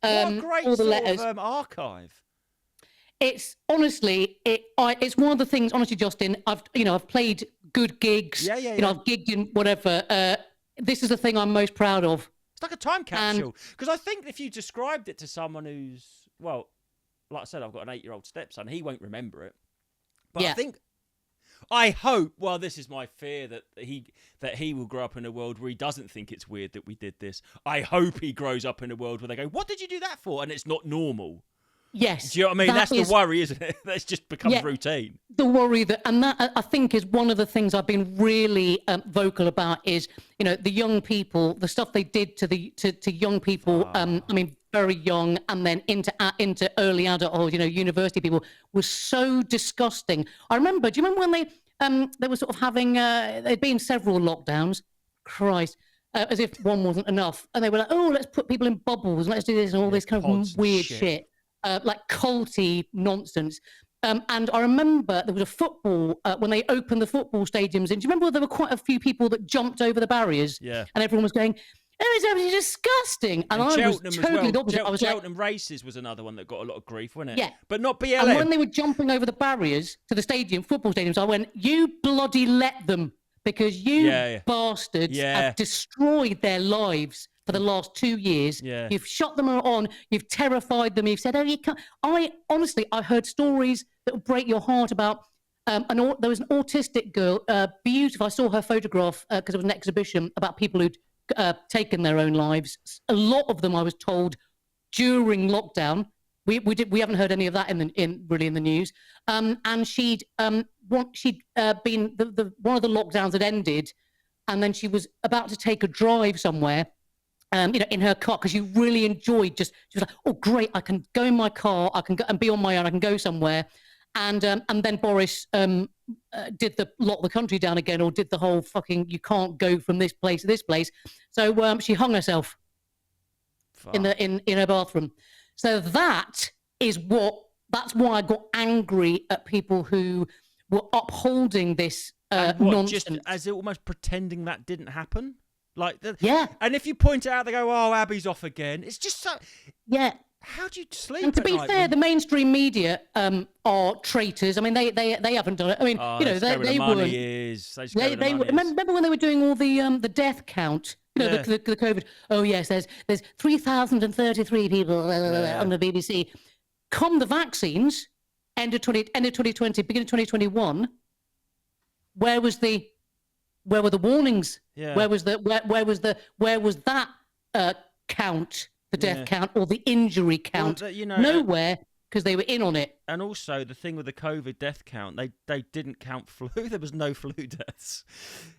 a great all the sort letters. Of archive. It's honestly, it's one of the things. Honestly, Justin, I've played good gigs. Yeah. I've gigged in whatever. This is the thing I'm most proud of. It's like a time capsule. Because I think if you described it to someone who's, well, like I said, I've got an 8-year-old stepson. He won't remember it. But I hope, well, this is my fear, that he will grow up in a world where he doesn't think it's weird that we did this. I hope he grows up in a world where they go, what did you do that for? And it's not normal. Yes. Do you know what I mean? That's the worry, isn't it? That's just become routine. The worry and that I think is one of the things I've been really vocal about is, the young people, the stuff they did to young people. I mean, very young, and then into early adulthood, university people, was so disgusting. I remember. Do you remember when they were sort of having? There'd been several lockdowns. Christ. As if one wasn't enough, and they were like, "Oh, let's put people in bubbles, let's do this and all this kind of weird shit." Like culty nonsense. And I remember there was a football, when they opened the football stadiums. And do you remember there were quite a few people that jumped over the barriers? Yeah. And everyone was going, it's absolutely disgusting. And I was totally the opposite. Cheltenham Races was another one that got a lot of grief, wasn't it? Yeah. But not BLM. And when they were jumping over the barriers to the football stadiums, I went, you bloody let them, because you bastards have destroyed their lives for the last 2 years. Yeah. You've shot them on, you've terrified them, you've said, oh, you can't. I heard stories that would break your heart about, there was an autistic girl, beautiful. I saw her photograph because it was an exhibition about people who'd taken their own lives. A lot of them, I was told, during lockdown. We haven't heard any of that in the news. And she'd been one of the lockdowns had ended, and then she was about to take a drive somewhere. In her car, because you really enjoyed she was like, oh, great, I can go in my car, I can go and be on my own, I can go somewhere. And then Boris did lock the country down again, or did the whole fucking, you can't go from this place to this place. So she hung herself in her bathroom. So that's why I got angry at people who were upholding this nonsense. Just as almost pretending that didn't happen? And if you point it out, they go, "Oh, Abby's off again." It's just so. Yeah. How do you sleep? And to be fair, the mainstream media are traitors. I mean, they haven't done it. I mean, they weren't. They remember when they were doing all the death count. The COVID. Oh yes, there's 3,033 people on the BBC. Come the vaccines, end of 2020, beginning of 2021. Where were the warnings? Yeah. Where was that count, the death count or the injury count? Well, nowhere. because they were in on it. And also the thing with the COVID death count, they didn't count flu. There was no flu deaths.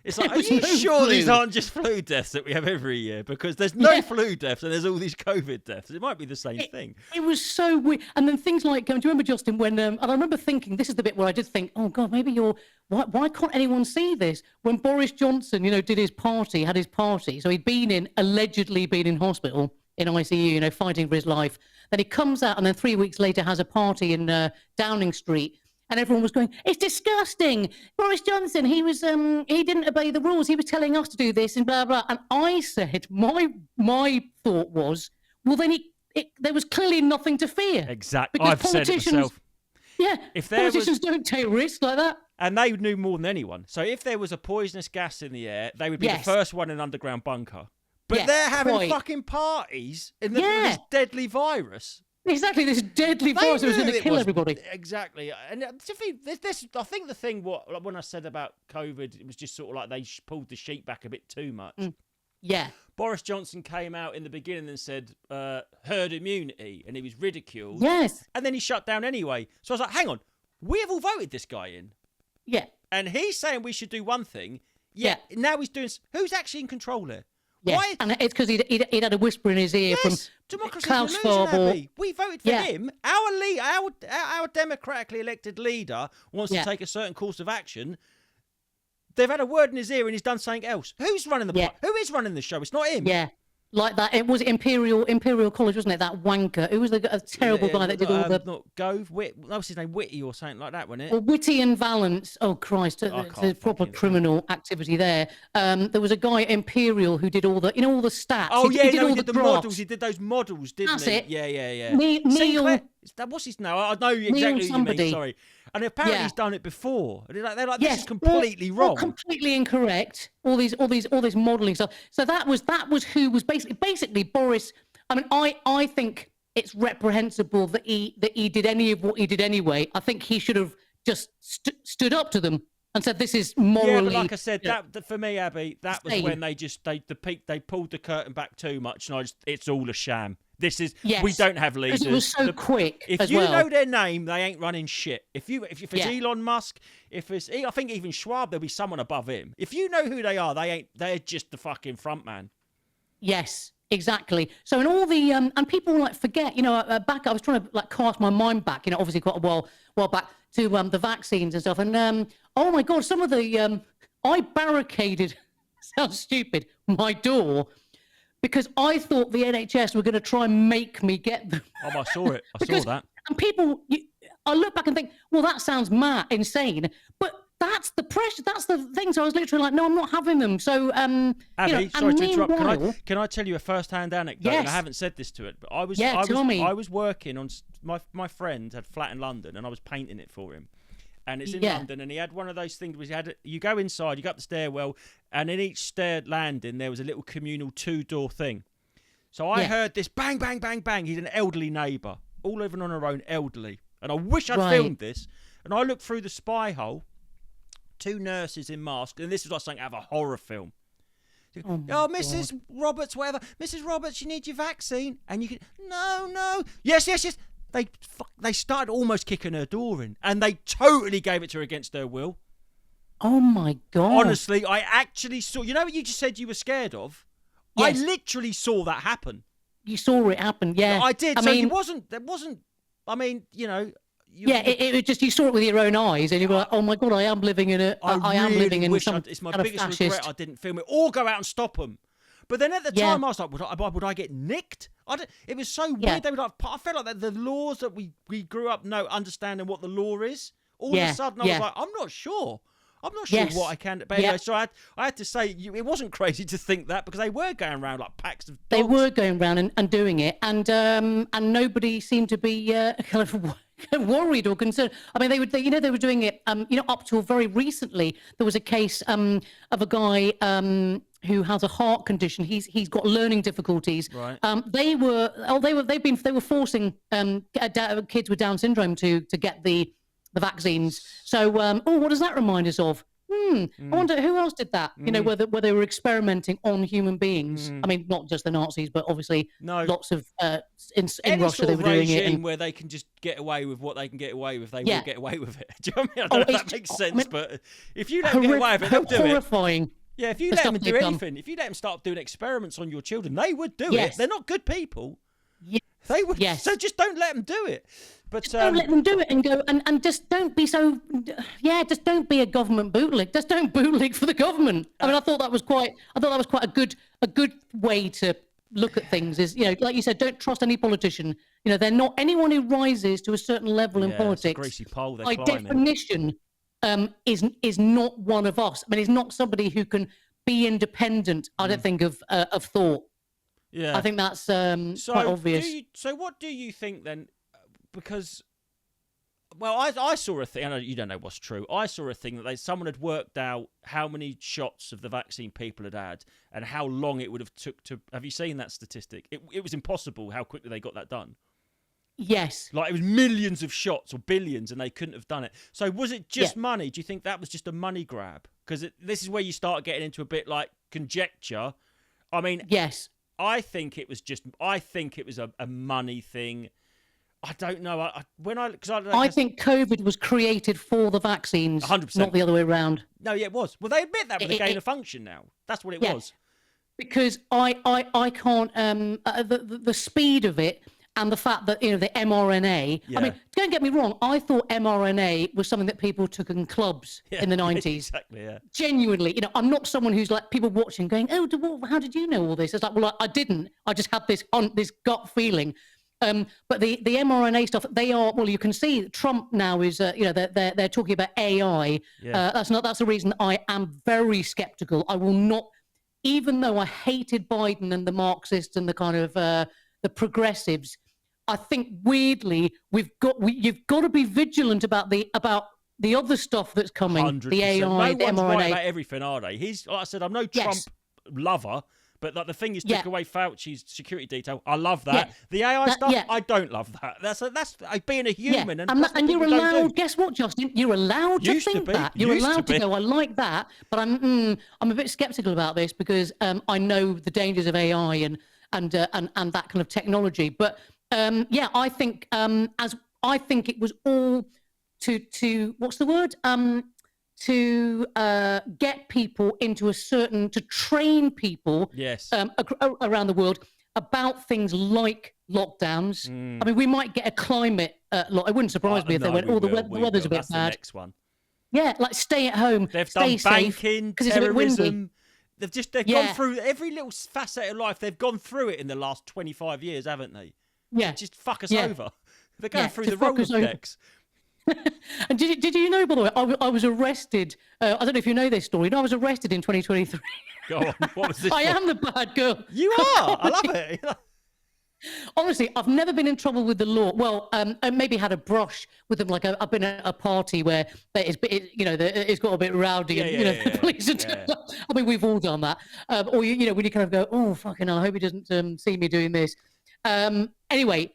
It's like, are you sure these aren't just flu deaths that we have every year? Because there's no flu deaths and there's all these COVID deaths. It might be the same thing. It was so weird. And then things like, do you remember, Justin, when, and I remember thinking, this is the bit where I did think, oh God, maybe why can't anyone see this? When Boris Johnson, had had his party. So he'd allegedly been in hospital, in ICU, fighting for his life. Then he comes out and then 3 weeks later has a party in Downing Street. And everyone was going, it's disgusting. Boris Johnson, he didn't obey the rules. He was telling us to do this and blah, blah. And I said, my thought was, well, then there was clearly nothing to fear. Exactly. I've said it myself. Yeah, if politicians don't take risks like that. And they knew more than anyone. So if there was a poisonous gas in the air, they would be the first one in an underground bunker. But they're having fucking parties in this deadly virus. Exactly, this deadly virus that was going to kill everybody. Exactly. And I think the thing, when I said about COVID, it was just sort of like they pulled the sheet back a bit too much. Yeah. Boris Johnson came out in the beginning and said herd immunity, and he was ridiculed. Yes. And then he shut down anyway. So I was like, hang on, we have all voted this guy in. Yeah. And he's saying we should do one thing. Yeah. Now he's doing... Who's actually in control here? Yeah, and it's because he'd had a whisper in his ear from Klaus Schwab. We voted for him. Our democratically elected leader wants to take a certain course of action. They've had a word in his ear and he's done something else. Who's running the Who is running the show? It's not him. Yeah, like that. It was Imperial College, wasn't it? That wanker. Who was a terrible guy that did all the... Not Gove, what's his name? Whitty or something like that, wasn't it? Well, Whitty and Valence. Oh, Christ. There's proper criminal activity there. There was a guy at Imperial who did all the stats. Oh, he did all the models. He did those models, didn't he? That's it. Yeah. Neil... What's his name? I know exactly what you mean, sorry. And apparently he's done it before. They're like, this is completely wrong. Completely incorrect. All this modelling stuff. So that was who was basically Boris. I mean, I think it's reprehensible that he did any of what he did anyway. I think he should have just stood up to them and said, this is morally... Yeah, but like I said, that for me, Abby, that was when they pulled the curtain back too much, and it's all a sham. This is we don't have leaders. It was so quick. If you know their name, they ain't running shit. If it's Elon Musk, I think even Schwab, there'll be someone above him. If you know who they are, they're just the fucking front man. Yes, exactly. So in all the and people forget, back I was trying to cast my mind back, obviously quite a while back to the vaccines and stuff, and oh my God, some of the I barricaded sounds stupid my door. Because I thought the NHS were going to try and make me get them. Oh, I saw it. I saw that. And people, I look back and think, well, that sounds insane. But that's the pressure. That's the thing. So I was literally like, no, I'm not having them. So, Abby, sorry to interrupt. Can I tell you a first-hand anecdote? Yes. And I haven't said this to it, but I was working on my friend had a flat in London, and I was painting it for him. And it's in London, and he had one of those things where you go inside, you go up the stairwell, and in each stair landing, there was a little communal 2-door thing. So I heard this bang, bang, bang, bang. He's an elderly neighbour, all living on her own, elderly. And I wish I'd filmed this. And I looked through the spy hole, 2 nurses in masks, and this is like something out of a horror film. Oh, Mrs. Roberts, whatever. Mrs. Roberts, you need your vaccine. And you can, no. Yes. They started almost kicking her door in, and they totally gave it to her against her will. Oh my God! Honestly, I actually saw. You know what you just said you were scared of? Yes. I literally saw that happen. You saw it happen, yeah. I did. It wasn't. I mean, it was just you saw it with your own eyes, and you were like, "Oh my God, I am living in a. I am living in some it's my kind biggest of fascist." regret I didn't film it or go out and stop them. But then at the time, I was like, would I get nicked? It was so weird. They were like, I felt like the laws that we grew up understanding what the law is. All of a sudden, I was like, I'm not sure. I'm not sure what I can. But anyway, so I had to say, it wasn't crazy to think that, because they were going around like packs of dogs. They were going around and doing it, and nobody seemed to be kind of worried or concerned. I mean, they were doing it. Up till very recently, there was a case of a guy who has a heart condition. He's got learning difficulties. Right. They were forcing kids with Down syndrome to get the vaccines. So, what does that remind us of? I wonder who else did that. You know, where they were experimenting on human beings. I mean, not just the Nazis, but obviously lots of in Russia they were doing it. And where they can just get away with what they can get away with, they will get away with it. Do you know what I mean? I don't know if that makes sense, but if you let them get away with it, they'll do it. Horrifying. Yeah, if you let them do anything, if you let them start doing experiments on your children, they would do it. They're not good people. Yes. They would. Yes. So just don't let them do it. But don't let them do it and go and just don't be so. Yeah, just don't be a government bootleg. Just don't bootleg for the government. I mean, I thought that was quite a good way to look at things. Is, you know, like you said, don't trust any politician. You know, they're not anyone who rises to a certain level in politics. It's a greasy pole they're by climbing. Definition. Is not one of us. I mean, he's not somebody who can be independent. I don't think of thought. Yeah, I think that's quite obvious. So what do you think then? Because, well, I saw a thing. I know you don't know what's true. I saw a thing that someone had worked out how many shots of the vaccine people had and how long it would have took to. Have you seen that statistic? It was impossible how quickly they got that done. Yes. Like, it was millions of shots or billions and they couldn't have done it. So was it just money? Do you think that was just a money grab? Because this is where you start getting into a bit like conjecture. I mean, yes. I think it was a money thing. I don't know. I think COVID was created for the vaccines, 100%. Not the other way around. No, yeah, it was. Well, they admit that with a gain of function now. That's what it was. Because I can't the speed of it. And the fact that, you know, the mRNA, I mean, don't get me wrong, I thought mRNA was something that people took in clubs in the 90s. Exactly, yeah. Genuinely, you know, I'm not someone who's like people watching going, oh, how did you know all this? It's like, well, I didn't. I just had this gut feeling. But the mRNA stuff, they are, well, you can see Trump now is, you know, they're talking about AI. Yeah. That's the reason I am very skeptical. I will not, even though I hated Biden and the Marxists and the kind of the progressives, I think weirdly you've got to be vigilant about the other stuff that's coming. 100%. The AI, the mRNA. Right about everything, are they? He's, like I said, I'm no Trump lover, but like the thing is, took away Fauci's security detail. I love that. The AI stuff, I don't love that. That's being a human, and you're allowed. Guess what, Justin? You're allowed to think that. You're allowed to go, I like that, but I'm a bit skeptical about this because I know the dangers of AI and that kind of technology, but. I think I think it was all to what's the word? To get people into to train people around the world about things like lockdowns. I mean, we might get a climate it wouldn't surprise me if they went, the weather's a bit bad. The next one. Yeah, like stay at home. They've stay done banking, safe, terrorism. They've gone through every little facet of life. They've gone through it in the last 25 years, haven't they? Yeah, just fuck us over. They're going through the Rolodex. And did you know, by the way, I was arrested. I don't know if you know this story. No, I was arrested in 2023. Go on. What was this? I am the bad girl. You are. I love it. Honestly, I've never been in trouble with the law. Well, I maybe had a brush with them. Like I've been at a party where it's got a bit rowdy, and the police are. I mean, we've all done that. Or when you kind of go, oh fucking hell, I hope he doesn't see me doing this. Anyway,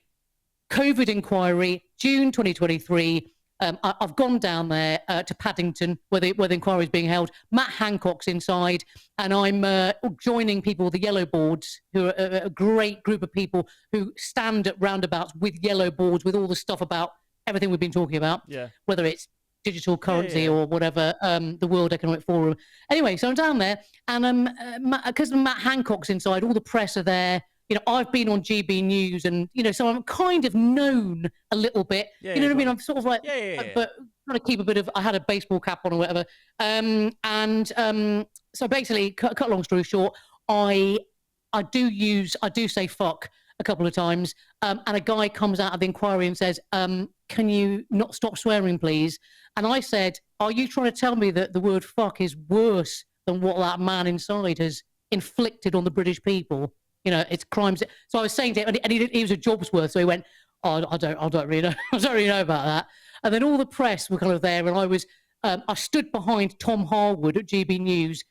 COVID inquiry, June 2023. I've gone down there to Paddington where the inquiry is being held. Matt Hancock's inside, and I'm joining people, the yellow boards, who are a great group of people who stand at roundabouts with yellow boards with all the stuff about everything we've been talking about, whether it's digital currency or whatever, the World Economic Forum. Anyway, so I'm down there, and because Matt Hancock's inside, all the press are there. You know, I've been on GB News, and so I'm kind of known a little bit. You know what I mean? I'm sort of like, but trying to keep a bit of. I had a baseball cap on or whatever, so basically, cut long story short, I do say fuck a couple of times, and a guy comes out of the inquiry and says, "Can you not stop swearing, please?" And I said, "Are you trying to tell me that the word fuck is worse than what that man inside has inflicted on the British people?" You know, it's crimes. So I was saying to him, and he was a job's worth. So he went, "Oh, I don't really know. I don't really know about that." And then all the press were kind of there, and I stood behind Tom Harwood at GB News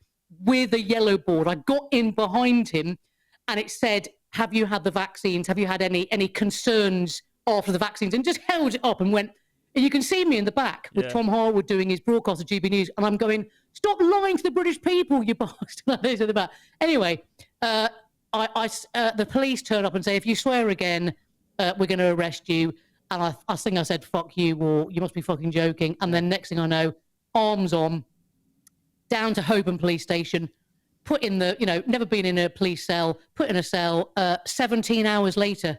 with a yellow board. I got in behind him, and it said, "Have you had the vaccines? Have you had any concerns after the vaccines?" And just held it up and went, And you can see me in the back with Tom Harwood doing his broadcast of GB News, and I'm going, "Stop lying to the British people, you bastard!" At the back. Anyway, the police turn up and say, "If you swear again, we're going to arrest you." And I think I said, "Fuck you," or "You must be fucking joking." And then next thing I know, arms on, down to Holborn police station, put in the, never been in a police cell, put in a cell. 17 hours later.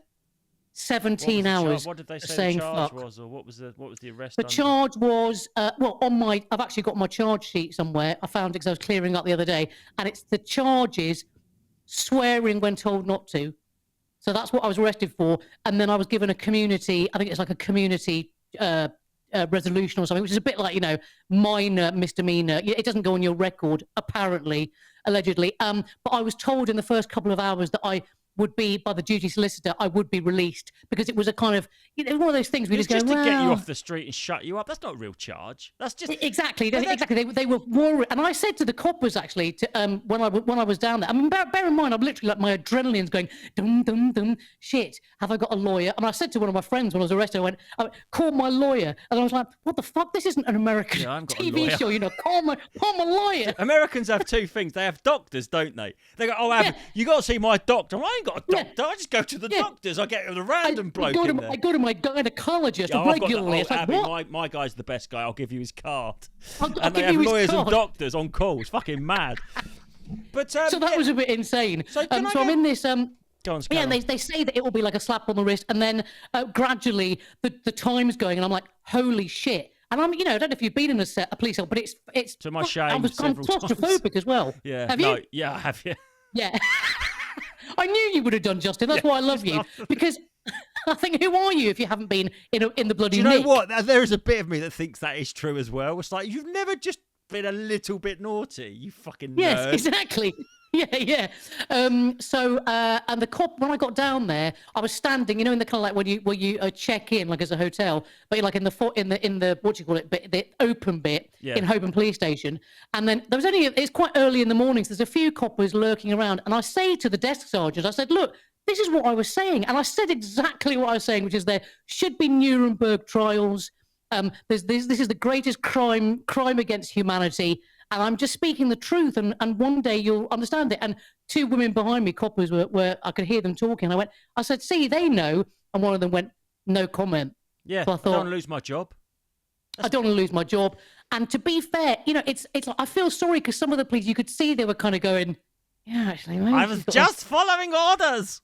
17 hours. What did they say saying the charge fuck. was, or what was the arrest? The charge was I've actually got my charge sheet somewhere. I found it because I was clearing up the other day, and it's the charges swearing when told not to. So that's what I was arrested for, and then I was given a community. I think it's like a community resolution or something, which is a bit like minor misdemeanor. It doesn't go on your record, apparently, allegedly. But I was told in the first couple of hours that I would be, by the duty solicitor, I would be released, because it was a kind of, one of those things we just go, to get you off the street and shut you up. That's not a real charge. That's just exactly. They were worried, and I said to the coppers actually, when I was down there. I mean, bear in mind, I'm literally like, my adrenaline's going dum dum dum. Shit, have I got a lawyer? And I said to one of my friends when I was arrested, I went, call my lawyer, and I was like, what the fuck? This isn't an American TV show, call my lawyer. Americans have two things. They have doctors, don't they? They go, you got to see my doctor. I ain't got a doctor. I just go to the doctors. I get a random bloke in there. I go to my gynecologist regularly. It's like, what? My guy's the best guy. I'll give you his card. I'll they have lawyers and doctors on call. It's fucking mad. But so that was a bit insane. So I'm in this. Go on, and they say that it will be like a slap on the wrist, and then gradually the time's going, and I'm like, holy shit. And I'm, I don't know if you've been in a police cell, but it's to my shame. I'm claustrophobic as well. Yeah. Have you? Yeah, I have. Yeah. I knew you would have done, Justin. That's why I love you. Because I think, who are you if you haven't been in the bloody Do you know nick? what? There is a bit of me that thinks that is true as well. It's like, you've never just been a little bit naughty, you fucking nerd. Yes, exactly. Yeah. And the cop, when I got down there, I was standing, in the kind of like where you check in, like as a hotel, but you're like in the what do you call it, the open bit in Holborn Police Station. And then it's quite early in the morning, so there's a few coppers lurking around. And I say to the desk sergeant, I said, look, this is what I was saying. And I said exactly what I was saying, which is there should be Nuremberg trials. This is the greatest crime against humanity. And I'm just speaking the truth, and one day you'll understand it. And two women behind me, coppers, were I could hear them talking. I said, see, they know. And one of them went, no comment. Yeah, so I don't want to lose my job. I don't want to lose my job. And to be fair, it's like, I feel sorry, because some of the police, you could see they were kind of going, yeah, actually, I was just following orders.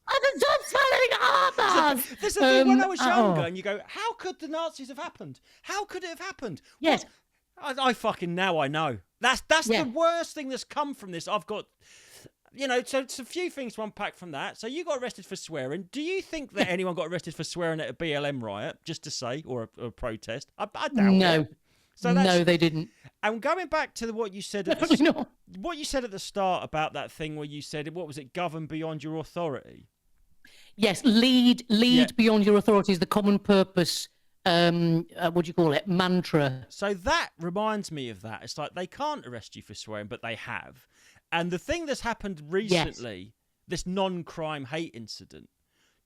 This is the thing, when I was younger, and you go, how could the Nazis have happened? How could it have happened? Yes. I fucking now I know. That's the worst thing that's come from this. I've got, so it's a few things to unpack from that. So you got arrested for swearing. Do you think that anyone got arrested for swearing at a BLM riot, just to say, or a protest? I doubt no. So no, they didn't. And going back to what you said at what you said at the start about that thing where you said, what was it, govern beyond your authority? Yes, lead beyond your authority is the common purpose. What do you call it? Mantra. So that reminds me of that. It's like they can't arrest you for swearing, but they have. And the thing that's happened recently, this non-crime hate incident,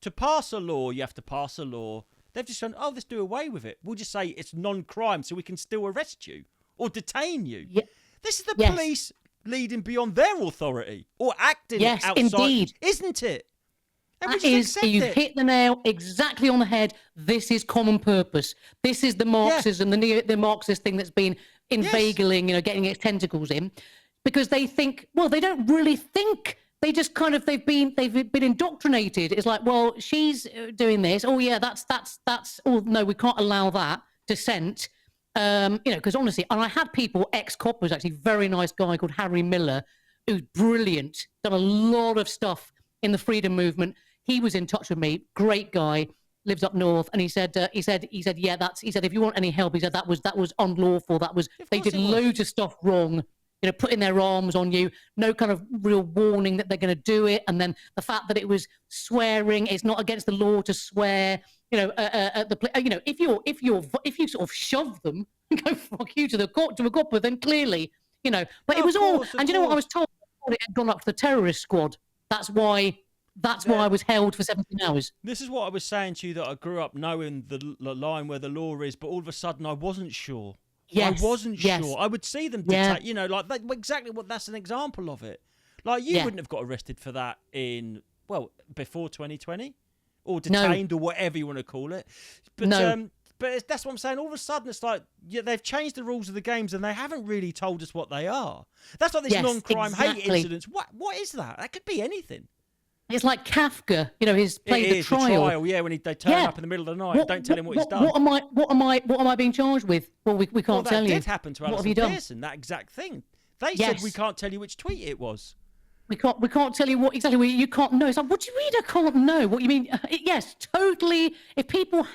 to pass a law, you have to pass a law. They've just gone, let's do away with it. We'll just say it's non-crime so we can still arrest you or detain you. Yeah. This is the police leading beyond their authority or acting outside. Yes, indeed. Isn't it? You've hit the nail exactly on the head. This is common purpose. This is the Marxism, the Marxist thing that's been inveigling, getting its tentacles in, because they think, they don't really think. They just kind of they've been indoctrinated. It's like, well, she's doing this. Oh yeah, that's. Oh no, we can't allow that dissent. Because honestly, and I had people, ex-coppers, actually, very nice guy called Harry Miller, who's brilliant, done a lot of stuff in the freedom movement. He was in touch with me, great guy, lives up north, and he said, yeah, if you want any help, he said that was unlawful. They did loads of stuff wrong. Putting their arms on you, no kind of real warning that they're going to do it, and then the fact that it was swearing, it's not against the law to swear. If you sort of shove them and go fuck you to a copper, then clearly, But it was all, and you know what I was told? It had gone up to the terrorist squad. That's why That's why I was held for 17 hours. This is what I was saying to you, that I grew up knowing the line where the law is, but all of a sudden I wasn't sure. Yes. I wasn't sure. I would see them detect, you know, like exactly what that's an example of it. Like you wouldn't have got arrested for that before 2020, or detained, or whatever you want to call it. But that's what I'm saying. All of a sudden, it's like they've changed the rules of the games, and they haven't really told us what they are. That's like this non-crime hate incidents. What is that? That could be anything. It's like Kafka, you know, he's played the trial. When they turn up in the middle of the night, don't tell him what he's done. What am I being charged with? Well, we can't tell you. That did happen to Alison Pearson, that exact thing. They said we can't tell you which tweet it was. We can't tell you what exactly. You can't know. It's like, what do you mean I can't know? What you mean? Yes, totally. If people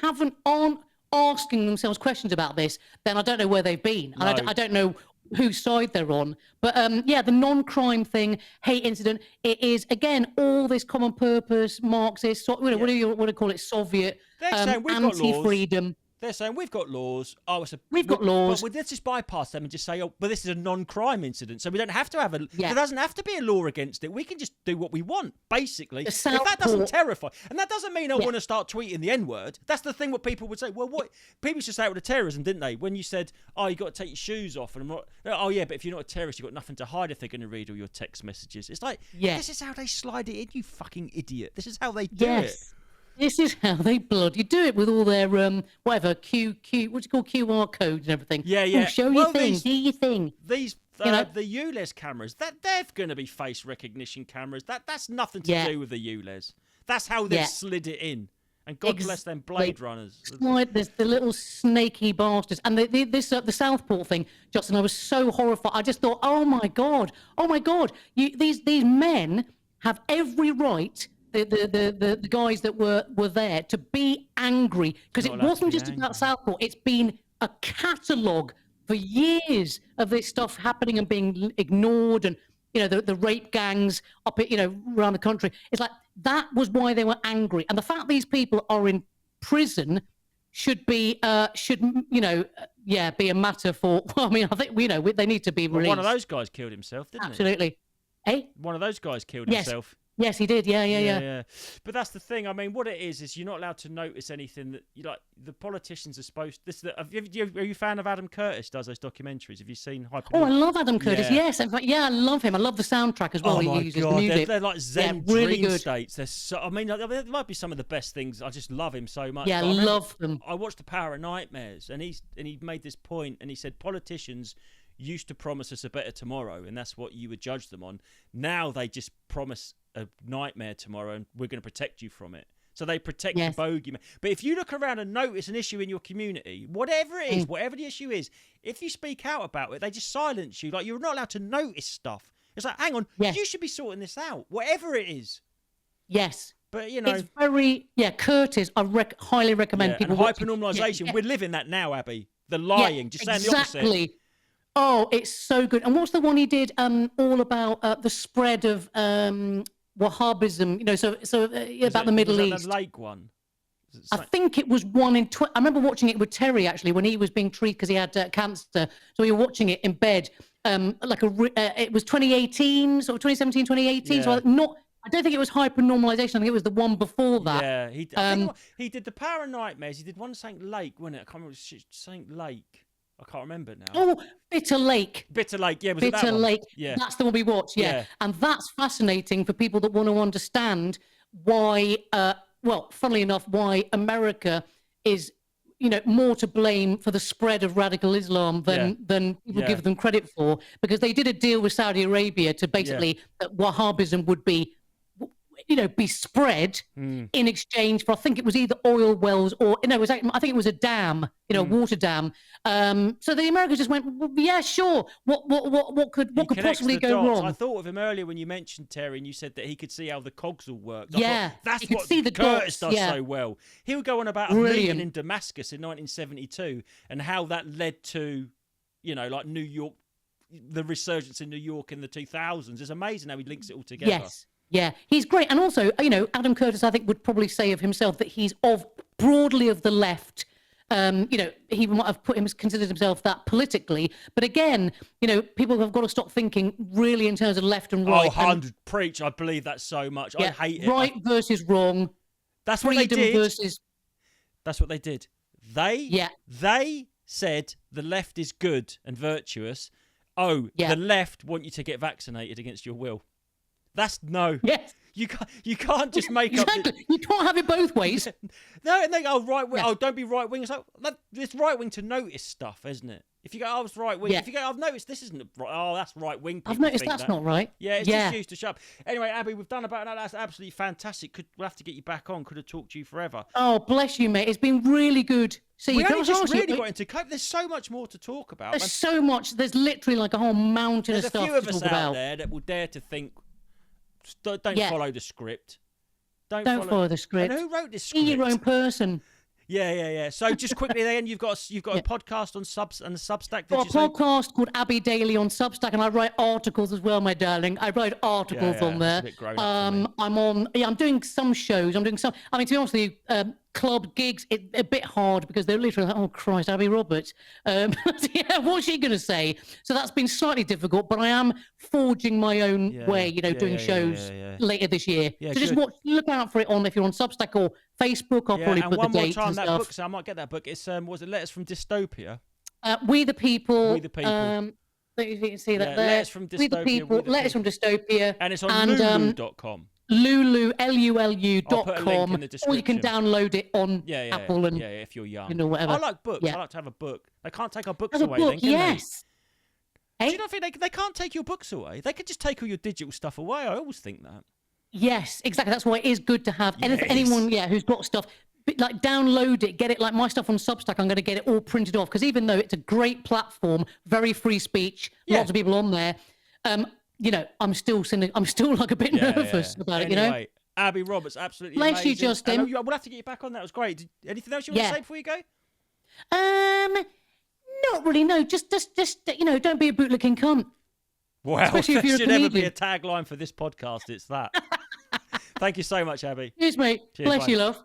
aren't asking themselves questions about this, then I don't know where they've been. No. I don't know whose side they're on. But the non-crime thing, hate incident, it is, again, all this common purpose, Marxist, what do you call it, Soviet, anti-freedom. They're saying we've got laws. We've got laws. But let's just bypass them and just say, but this is a non-crime incident, so we don't have to have there doesn't have to be a law against it. We can just do what we want, basically. If that doesn't terrify, and that doesn't mean I want to start tweeting the N-word. That's the thing. What people would say. Well, what people used to say it with the terrorism, didn't they? When you said, you got to take your shoes off, and I'm not. Oh yeah, but if you're not a terrorist, you've got nothing to hide if they're going to read all your text messages. It's like, this is how they slide it in, you fucking idiot. This is how they do it. This is how they bloody do it with all their whatever what do you call QR codes and everything. Yeah. Show your thing, do your thing. These the ULEZ cameras, they're going to be face recognition cameras. That's nothing to do with the ULEZ. That's how they've slid it in. And God bless them Blade Runners. There's the little snaky bastards. And the Southport thing, Justin, I was so horrified. I just thought, oh my God, these men have every right. The guys that were there to be angry, because it wasn't just about Southport. It's been a catalogue for years of this stuff happening and being ignored, and the rape gangs up around the country. It's like that was why they were angry, and the fact these people are in prison should be be a matter for. Well, I mean, I think they need to be released. One of those guys killed himself, didn't he? Absolutely. Hey, one of those guys killed himself. Yes, he did. Yeah. But that's the thing. I mean, what it is you're not allowed to notice anything that the politicians are supposed. Are you a fan of Adam Curtis? Does those documentaries? Have you seen? I love Adam Curtis. Yeah. Yes, in fact, I love him. I love the soundtrack as well. Oh my He uses God, the music. they're like Zen dream states. They're so. I mean, it might be some of the best things. I just love him so much. Yeah, I love them. I watched The Power of Nightmares, and he made this point, and he said politicians used to promise us a better tomorrow, and that's what you would judge them on. Now they just promise a nightmare tomorrow, and we're going to protect you from it. So they protect the bogeyman. But if you look around and notice an issue in your community, whatever it is, whatever the issue is, if you speak out about it, they just silence you. Like, you're not allowed to notice stuff. It's like, hang on, you should be sorting this out, whatever it is. Yes. But, it's very, Curtis, I highly recommend people watch. And hyper-normalisation, we're living that now, Abby. The lying, just saying the opposite. Exactly. Oh, it's so good. And what's the one he did all about the spread of Wahhabism, about the Middle East? The Lake one? I think it was one in... I remember watching it with Terry, actually, when he was being treated because he had cancer. So we were watching it in bed. It was 2018, sort of 2017, 2018. So I don't think it was hyper-normalisation. I think it was the one before that. Yeah, he did The Power of Nightmares. He did one Saint Lake, wasn't it? I can't remember. Saint Lake. I can't remember now. Oh, Bitter Lake. Bitter Lake, yeah. Was Bitter it that one? Lake. Yeah. That's the one we watched, yeah. And that's fascinating for people that want to understand why, funnily enough, why America is, more to blame for the spread of radical Islam than people give them credit for. Because they did a deal with Saudi Arabia to basically that Wahhabism would be spread in exchange for, I think it was either oil wells or I think it was a dam, a water dam. So the Americans just went, well, yeah, sure. What could possibly go wrong? I thought of him earlier when you mentioned Terry, and you said that he could see how the cogs all worked. That's what Curtis does so well. He would go on about a meeting in Damascus in 1972 and how that led to, like New York, the resurgence in New York in the 2000s. It's amazing how he links it all together. Yes. Yeah, he's great. And also, Adam Curtis, I think, would probably say of himself that he's broadly of the left. He might have considered himself that politically. But again, people have got to stop thinking really in terms of left and right. 100 preach. I believe that so much. Yeah, I hate it. Right versus wrong. That's what they did. Versus... That's what they did. They said the left is good and virtuous. The left want you to get vaccinated against your will. That's no. Yes. You can't just make up. You can't have it both ways. No, and they go right wing. Yeah. Oh, don't be right wing. It's like it's right wing to notice stuff, isn't it? If you go, I was right wing. Yeah. If you go, I've noticed this isn't right. Oh, that's right wing. I've noticed that's not right. Yeah, it's just used to shut up. Anyway, Abby, we've done about that. That's absolutely fantastic. We'll have to get you back on. Could have talked to you forever. Oh, bless you, mate. It's been really good. See, we only just really got into cope. There's so much more to talk about. There's so much. There's literally like a whole mountain of stuff to talk about. There's a few of us out there that will dare to think. Don't follow the script. Don't follow the script. And who wrote this script? Be your own person. Yeah. So just quickly, then you've got a podcast on Substack. Got a podcast called Abby Daily on Substack, and I write articles as well, my darling. I write articles on there. It's a bit grown up I'm on. Yeah, I'm doing some shows. I'm doing some. I mean, to be honest with you, club gigs, it's a bit hard because they're literally like, oh Christ, Abi Roberts. What's she going to say? So that's been slightly difficult, but I am forging my own way, doing shows later this year. Yeah, so just look out for it if you're on Substack or Facebook. I'll probably put the dates and stuff. Book, so I might get that book. It's was it Letters from Dystopia? We the People. We the People. You can see that there. Letters from Dystopia. We the People. Letters from Dystopia. And it's on lulu.com. Lulu, Lulu.com, I'll put a link in the description. Or you can download it on Apple and if you're young, whatever. I like books. I like to have a book. They can't take our books away. Then, can they? Do you not think they can't take your books away? They could just take all your digital stuff away. I always think that. Yes, exactly. That's why it is good to have anyone who's got stuff. Like download it, get it. Like my stuff on Substack, I'm going to get it all printed off because even though it's a great platform, very free speech, lots of people on there. I'm still like a bit nervous about it. Anyway, Abi Roberts, absolutely bless amazing. you, Justin. We'll have to get you back on. That was great. Anything else you want to say before you go? Not really. No, just don't be a bootlicking cunt. Well, especially if you're should ever be a tagline for this podcast. It's that. Thank you so much, Abi. Cheers, mate. Bless you, love.